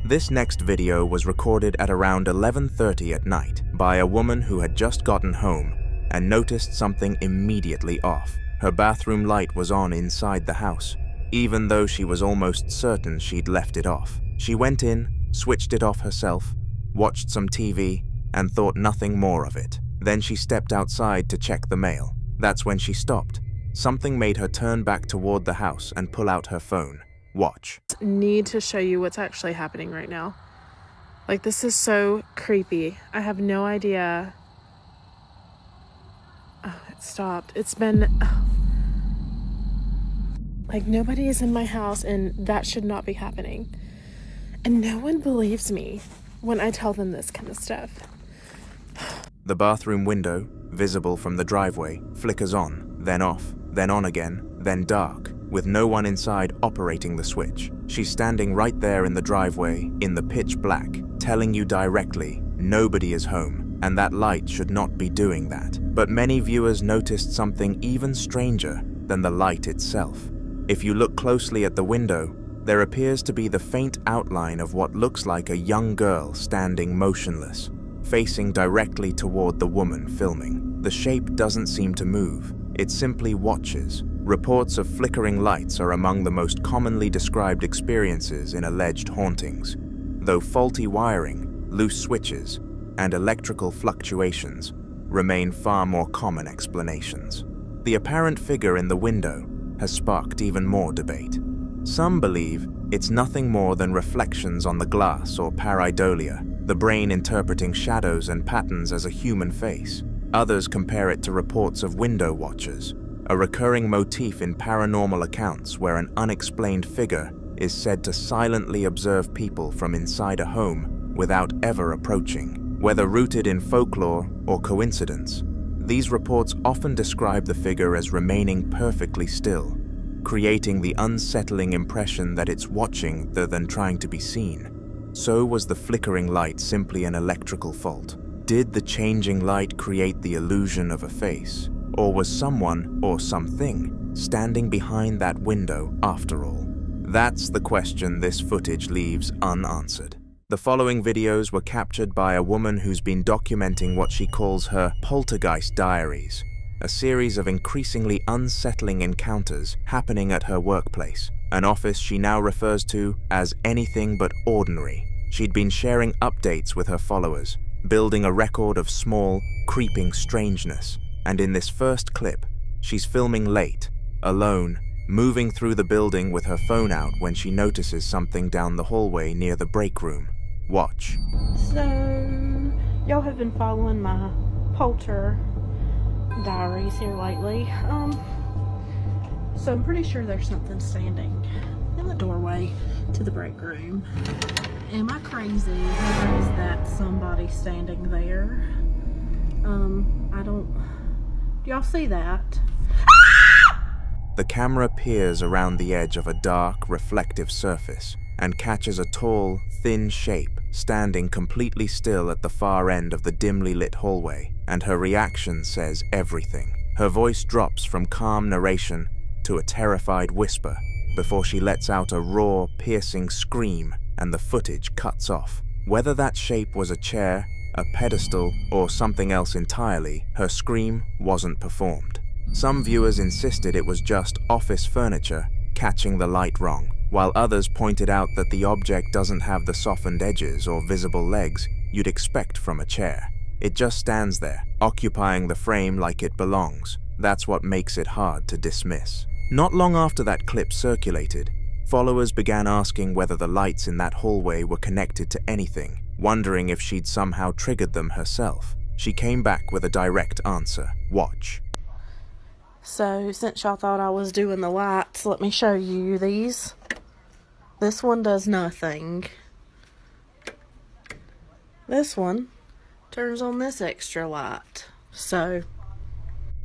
This next video was recorded at around 11:30 at night by a woman who had just gotten home and noticed something immediately off. Her bathroom light was on inside the house, even though she was almost certain she'd left it off. She went in, switched it off herself, watched some TV, and thought nothing more of it. Then she stepped outside to check the mail. That's when she stopped. Something made her turn back toward the house and pull out her phone. Watch. Need to show you what's actually happening right now. Like, this is so creepy. I have no idea. Oh, it stopped. It's been... Like, nobody is in my house, and that should not be happening. And no one believes me when I tell them this kind of stuff. The bathroom window, visible from the driveway, flickers on, then off, then on again, then dark, with no one inside operating the switch. She's standing right there in the driveway, in the pitch black, telling you directly, nobody is home, and that light should not be doing that. But many viewers noticed something even stranger than the light itself. If you look closely at the window, there appears to be the faint outline of what looks like a young girl standing motionless, facing directly toward the woman filming. The shape doesn't seem to move, it simply watches. Reports of flickering lights are among the most commonly described experiences in alleged hauntings, though faulty wiring, loose switches, and electrical fluctuations remain far more common explanations. The apparent figure in the window has sparked even more debate. Some believe it's nothing more than reflections on the glass or pareidolia, the brain interpreting shadows and patterns as a human face. Others compare it to reports of window watchers, a recurring motif in paranormal accounts where an unexplained figure is said to silently observe people from inside a home without ever approaching. Whether rooted in folklore or coincidence, these reports often describe the figure as remaining perfectly still, creating the unsettling impression that it's watching rather than trying to be seen. So was the flickering light simply an electrical fault? Did the changing light create the illusion of a face? Or was someone, or something, standing behind that window after all? That's the question this footage leaves unanswered. The following videos were captured by a woman who's been documenting what she calls her poltergeist diaries, a series of increasingly unsettling encounters happening at her workplace, an office she now refers to as anything but ordinary. She'd been sharing updates with her followers, building a record of small, creeping strangeness. And in this first clip, she's filming late, alone, moving through the building with her phone out when she notices something down the hallway near the break room. Watch. So, y'all have been following my polter diaries here lately. So I'm pretty sure there's something standing in the doorway to the break room. Am I crazy? Or is that somebody standing there? I don't... Do y'all see that? The camera peers around the edge of a dark, reflective surface and catches a tall, thin shape standing completely still at the far end of the dimly lit hallway, and her reaction says everything. Her voice drops from calm narration to a terrified whisper before she lets out a raw, piercing scream and the footage cuts off. Whether that shape was a chair, a pedestal, or something else entirely, her scream wasn't performed. Some viewers insisted it was just office furniture catching the light wrong, while others pointed out that the object doesn't have the softened edges or visible legs you'd expect from a chair. It just stands there, occupying the frame like it belongs. That's what makes it hard to dismiss. Not long after that clip circulated, followers began asking whether the lights in that hallway were connected to anything, wondering if she'd somehow triggered them herself. She came back with a direct answer. Watch. So, since y'all thought I was doing the lights, let me show you these. This one does nothing. This one turns on this extra light. So,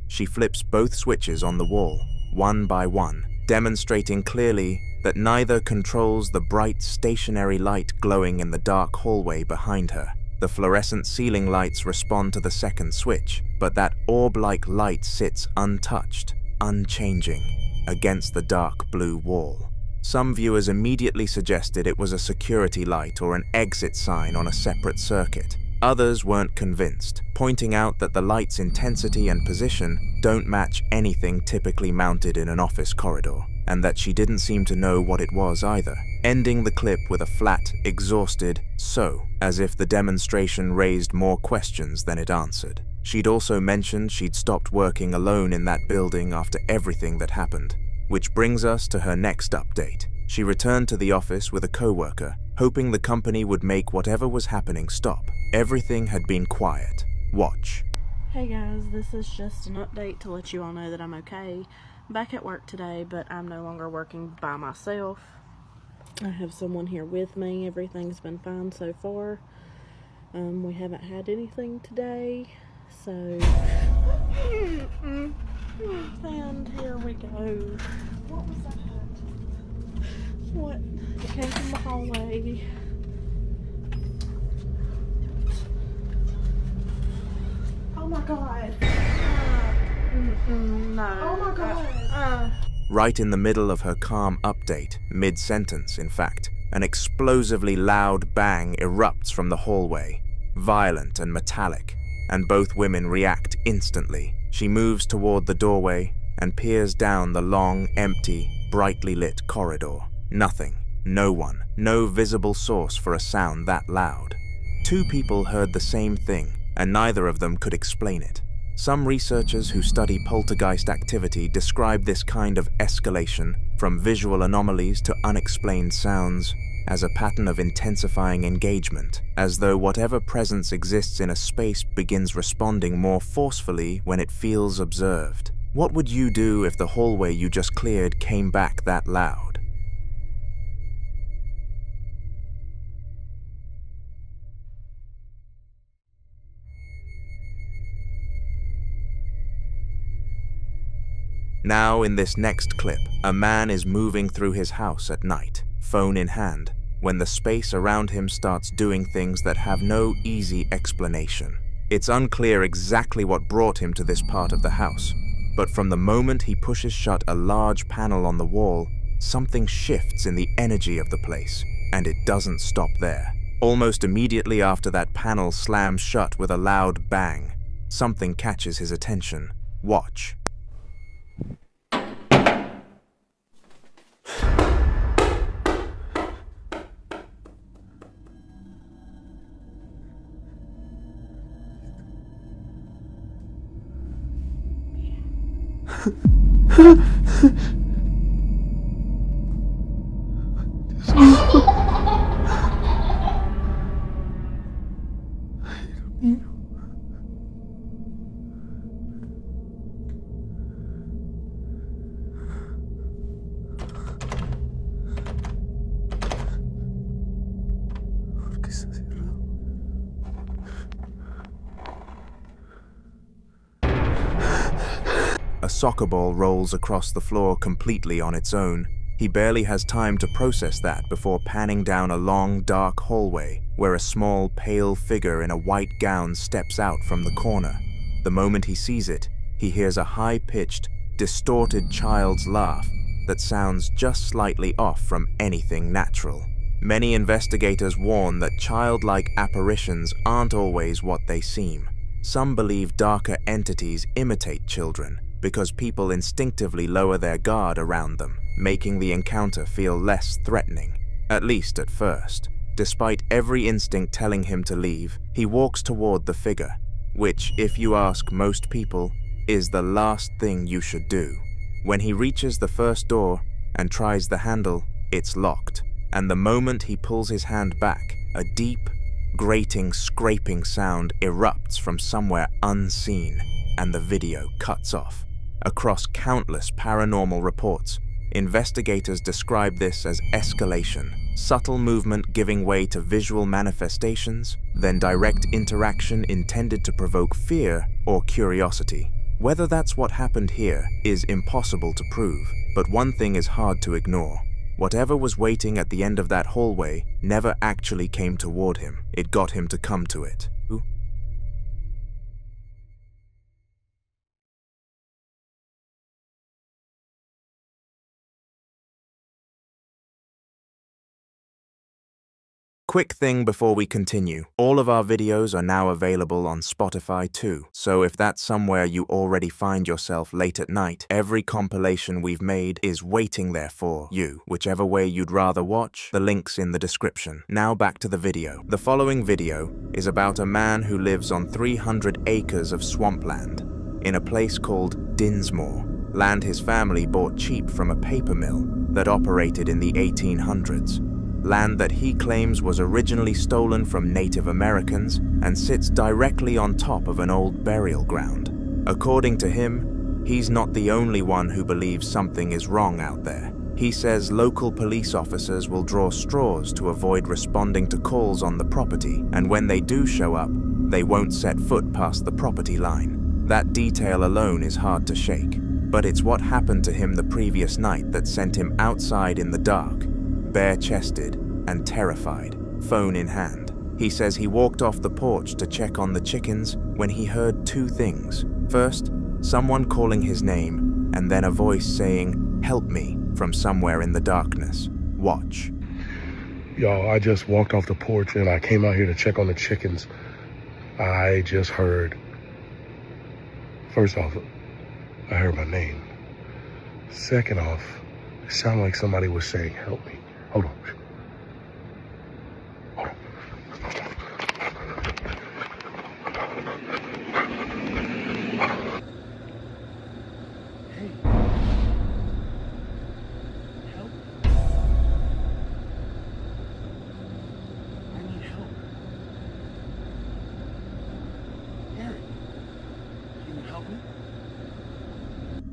she flips both switches on the wall, one by one, demonstrating clearly that neither controls the bright stationary light glowing in the dark hallway behind her. The fluorescent ceiling lights respond to the second switch, but that orb-like light sits untouched, unchanging, against the dark blue wall. Some viewers immediately suggested it was a security light or an exit sign on a separate circuit. Others weren't convinced, pointing out that the light's intensity and position don't match anything typically mounted in an office corridor, and that she didn't seem to know what it was either, ending the clip with a flat, exhausted "so," as if the demonstration raised more questions than it answered. She'd also mentioned she'd stopped working alone in that building after everything that happened, which brings us to her next update. She returned to the office with a coworker, hoping the company would make whatever was happening stop. Everything had been quiet. Watch. Hey guys, this is just an update to let you all know that I'm okay. I'm back at work today, but I'm no longer working by myself. I have someone here with me. Everything's been fine so far. We haven't had anything today, so... And here we go. What was that? What? It came from the hallway. Oh my god. No. Oh my god. Right in the middle of her calm update, mid-sentence in fact, an explosively loud bang erupts from the hallway, violent and metallic, and both women react instantly. She moves toward the doorway and peers down the long, empty, brightly lit corridor. Nothing, no one, no visible source for a sound that loud. Two people heard the same thing, and neither of them could explain it. Some researchers who study poltergeist activity describe this kind of escalation, from visual anomalies to unexplained sounds, as a pattern of intensifying engagement, as though whatever presence exists in a space begins responding more forcefully when it feels observed. What would you do if the hallway you just cleared came back that loud? Now, in this next clip, a man is moving through his house at night, phone in hand, when the space around him starts doing things that have no easy explanation. It's unclear exactly what brought him to this part of the house, but from the moment he pushes shut a large panel on the wall, something shifts in the energy of the place, and it doesn't stop there. Almost immediately after that panel slams shut with a loud bang, something catches his attention. Watch. A soccer ball rolls across the floor completely on its own. He barely has time to process that before panning down a long, dark hallway where a small, pale figure in a white gown steps out from the corner. The moment he sees it, he hears a high-pitched, distorted child's laugh that sounds just slightly off from anything natural. Many investigators warn that childlike apparitions aren't always what they seem. Some believe darker entities imitate children, because people instinctively lower their guard around them, making the encounter feel less threatening, at least at first. Despite every instinct telling him to leave, he walks toward the figure, which, if you ask most people, is the last thing you should do. When he reaches the first door and tries the handle, it's locked, and the moment he pulls his hand back, a deep, grating, scraping sound erupts from somewhere unseen, and the video cuts off. Across countless paranormal reports, investigators describe this as escalation, subtle movement giving way to visual manifestations, then direct interaction intended to provoke fear or curiosity. Whether that's what happened here is impossible to prove, but one thing is hard to ignore. Whatever was waiting at the end of that hallway never actually came toward him. It got him to come to it. Quick thing before we continue, all of our videos are now available on Spotify too, so if that's somewhere you already find yourself late at night, every compilation we've made is waiting there for you. Whichever way you'd rather watch, the link's in the description. Now back to the video. The following video is about a man who lives on 300 acres of swampland in a place called Dinsmore, land his family bought cheap from a paper mill. that operated in the 1800s, land that he claims was originally stolen from Native Americans and sits directly on top of an old burial ground. According to him, he's not the only one who believes something is wrong out there. He says local police officers will draw straws to avoid responding to calls on the property, and when they do show up, they won't set foot past the property line. That detail alone is hard to shake, but it's what happened to him the previous night that sent him outside in the dark, bare-chested and terrified, phone in hand. He says he walked off the porch to check on the chickens when he heard two things. First, someone calling his name, and then a voice saying, "Help me," from somewhere in the darkness. Watch. Yo, I just walked off the porch and I came out here to check on the chickens. I just heard, first off, I heard my name. Second off, it sounded like somebody was saying, "Help me." Hold on.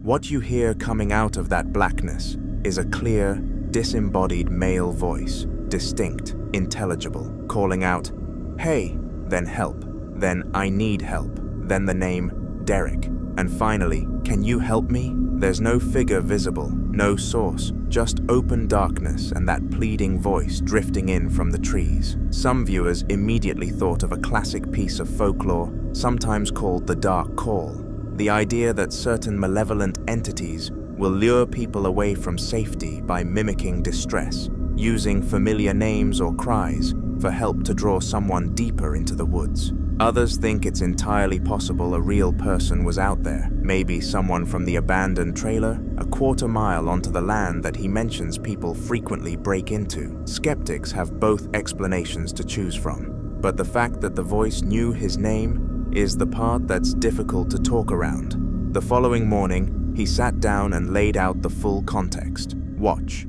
What you hear coming out of that blackness is a clear, disembodied male voice, distinct, intelligible, calling out, "Hey," then "Help," then "I need help," then the name Derek, and finally, "Can you help me?" There's no figure visible, no source, just open darkness and that pleading voice drifting in from the trees. Some viewers immediately thought of a classic piece of folklore, sometimes called the Dark Call. The idea that certain malevolent entities will lure people away from safety by mimicking distress, using familiar names or cries for help to draw someone deeper into the woods. Others think it's entirely possible a real person was out there, maybe someone from the abandoned trailer, a quarter-mile onto the land that he mentions people frequently break into. Skeptics have both explanations to choose from, but the fact that the voice knew his name is the part that's difficult to talk around. The following morning, he sat down and laid out the full context. Watch.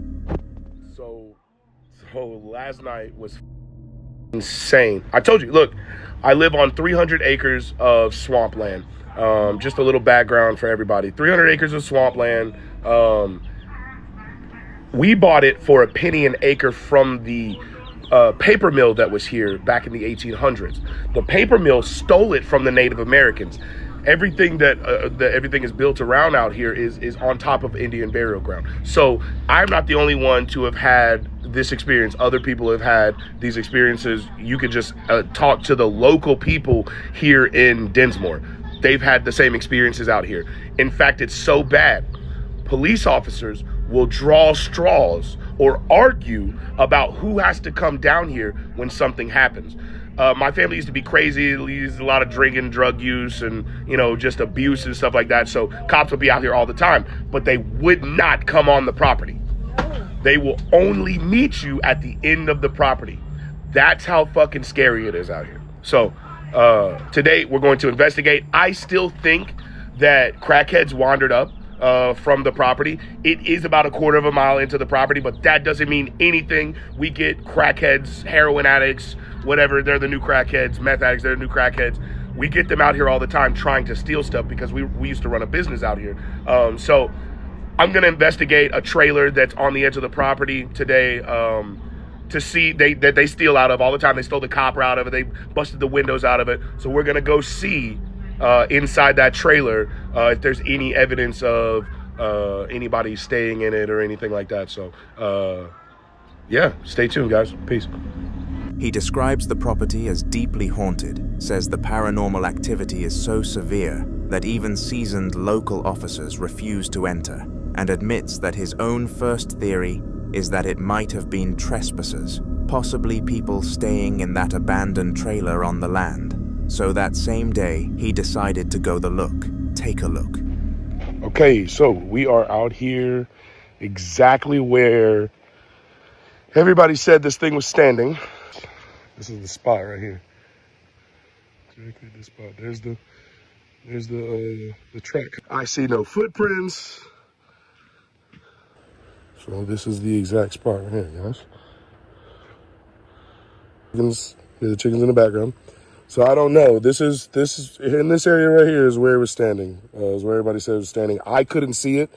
So last night was insane. I told you, look, I live on 300 acres of swampland. Just a little background for everybody. 300 acres of swampland. We bought it for a penny an acre from the paper mill that was here back in the 1800s. The paper mill stole it from the Native Americans. Everything that everything is built around out here is on top of Indian burial ground. So I'm not the only one to have had this experience. Other people have had these experiences. You could just talk to the local people here in Dinsmore. They've had the same experiences out here. In fact, it's so bad. Police officers will draw straws or argue about who has to come down here when something happens. My family used to be crazy. Used a lot of drinking, drug use, and just abuse and stuff like that. So cops would be out here all the time, but they would not come on the property. They will only meet you at the end of the property. That's how fucking scary it is out here. So today we're going to investigate. I still think that crackheads wandered up from the property. It is about a quarter of a mile into the property, but that doesn't mean anything. We get crackheads, heroin addicts, whatever. They're the new crackheads, meth addicts, they're the new crackheads. We get them out here all the time trying to steal stuff because we used to run a business out here. So I'm going to investigate a trailer that's on the edge of the property today to see that they steal out of all the time. They stole the copper out of it. They busted the windows out of it. So we're going to go see inside that trailer if there's any evidence of anybody staying in it or anything like that. So yeah, stay tuned, guys. Peace. He describes the property as deeply haunted, says the paranormal activity is so severe that even seasoned local officers refuse to enter, and admits that his own first theory is that it might have been trespassers, possibly people staying in that abandoned trailer on the land. So that same day, he decided to go take a look. Okay, so we are out here exactly where everybody said this thing was standing. This is the spot right here. Directly at this spot. There's the track. I see no footprints. So this is the exact spot right here, guys. The chickens in the background. So I don't know. This is in this area right here is where it was standing. Is where everybody said it was standing. I couldn't see it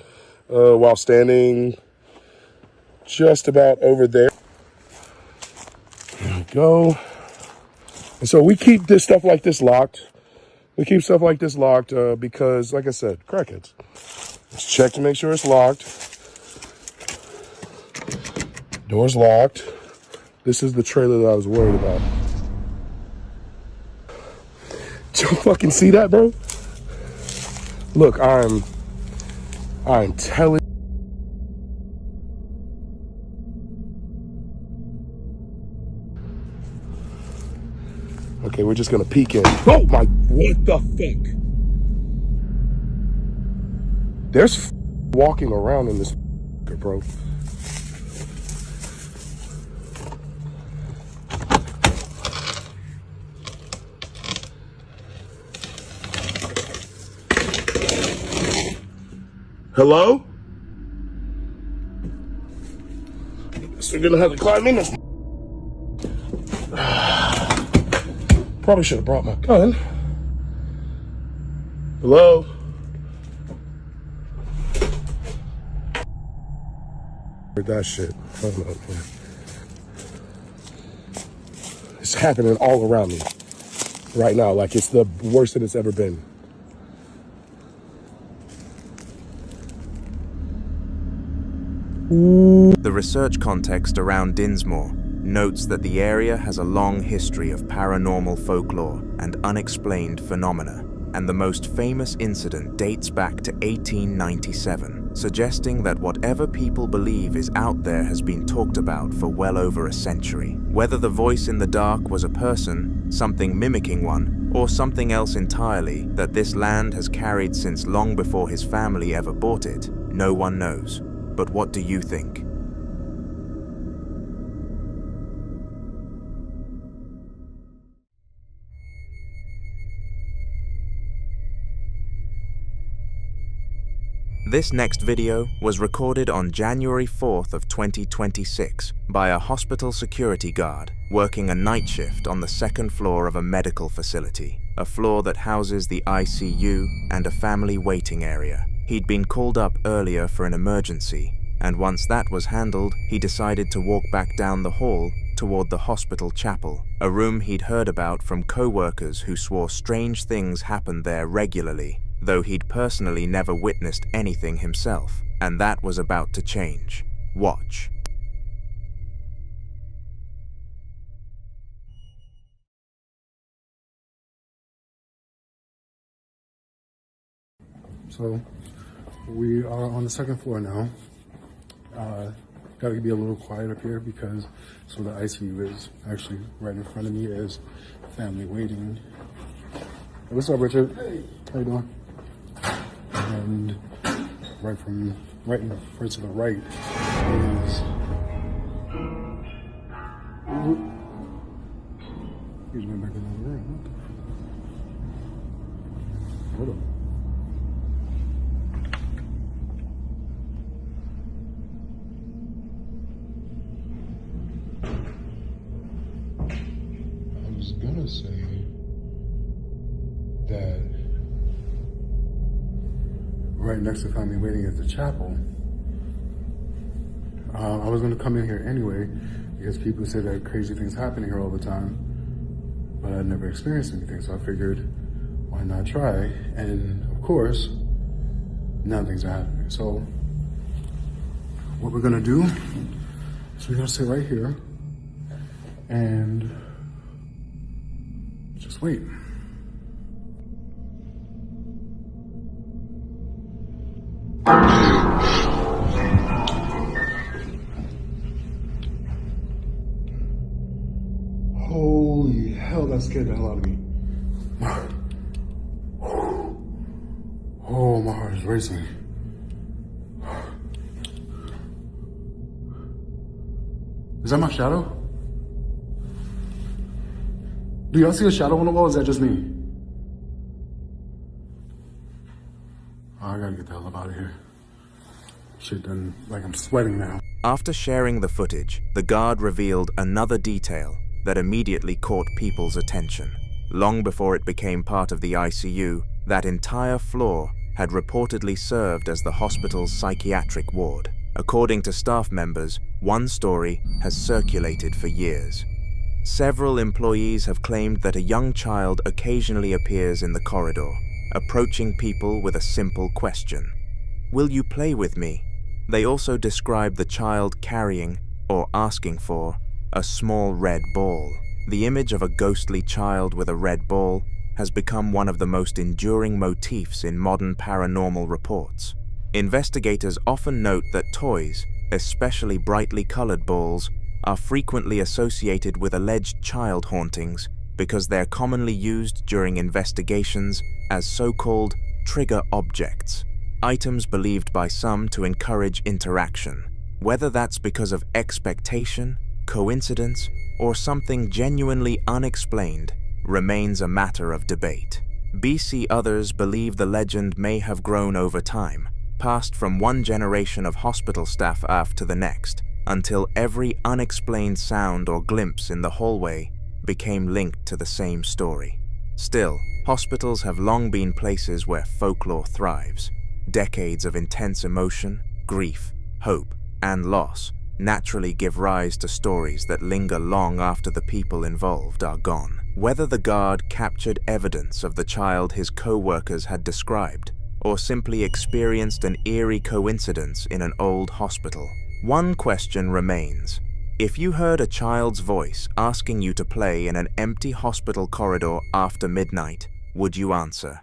while standing just about over there. There we go. And so we keep this stuff like this locked. We keep stuff like this locked because, like I said, crackheads. Let's check to make sure it's locked. Door's locked. This is the trailer that I was worried about. Did you fucking see that, bro? Look, I'm telling. Okay, we're just gonna peek in. Oh my, what the fuck? There's walking around in this bro. Hello? So we're gonna have to climb in this. Probably should have brought my gun. Hello? Heard that shit. Hold up, man. It's happening all around me right now. Like it's the worst that it's ever been. The research context around Dinsmore notes that the area has a long history of paranormal folklore and unexplained phenomena, and the most famous incident dates back to 1897, suggesting that whatever people believe is out there has been talked about for well over a century. Whether the voice in the dark was a person, something mimicking one, or something else entirely that this land has carried since long before his family ever bought it, no one knows. But what do you think? This next video was recorded on January 4th of 2026 by a hospital security guard working a night shift on the second floor of a medical facility, a floor that houses the ICU and a family waiting area. He'd been called up earlier for an emergency, and once that was handled, he decided to walk back down the hall toward the hospital chapel, a room he'd heard about from co-workers who swore strange things happened there regularly, though he'd personally never witnessed anything himself, and that was about to change. Watch. So we are on the second floor now. Gotta be a little quiet up here because so the ICU is actually right in front of me is family waiting. Hey, what's up, Richard? Hey. How you doing? And right to the right is he's went back in the room. Hold up. I was gonna say that right next to family waiting at the chapel, I was gonna come in here anyway because people say that crazy things happen here all the time, but I'd never experienced anything, so I figured why not try? And of course, nothing's happening. So what we're gonna do is we're gonna sit right here and just wait. Holy hell, that scared the hell out of me. Oh, my heart is racing. Is that my shadow? Do y'all see a shadow on the wall, or is that just me? Oh, I gotta get the hell up out of here. Shit done, like I'm sweating now. After sharing the footage, the guard revealed another detail that immediately caught people's attention. Long before it became part of the ICU, that entire floor had reportedly served as the hospital's psychiatric ward. According to staff members, one story has circulated for years. Several employees have claimed that a young child occasionally appears in the corridor, approaching people with a simple question. "Will you play with me?" They also describe the child carrying, or asking for, a small red ball. The image of a ghostly child with a red ball has become one of the most enduring motifs in modern paranormal reports. Investigators often note that toys, especially brightly colored balls, are frequently associated with alleged child hauntings because they're commonly used during investigations as so-called trigger objects, items believed by some to encourage interaction. Whether that's because of expectation, coincidence, or something genuinely unexplained remains a matter of debate. BC others believe the legend may have grown over time, passed from one generation of hospital staff to the next, until every unexplained sound or glimpse in the hallway became linked to the same story. Still, hospitals have long been places where folklore thrives. Decades of intense emotion, grief, hope, and loss naturally give rise to stories that linger long after the people involved are gone. Whether the guard captured evidence of the child his co-workers had described, or simply experienced an eerie coincidence in an old hospital, one question remains. If you heard a child's voice asking you to play in an empty hospital corridor after midnight, would you answer?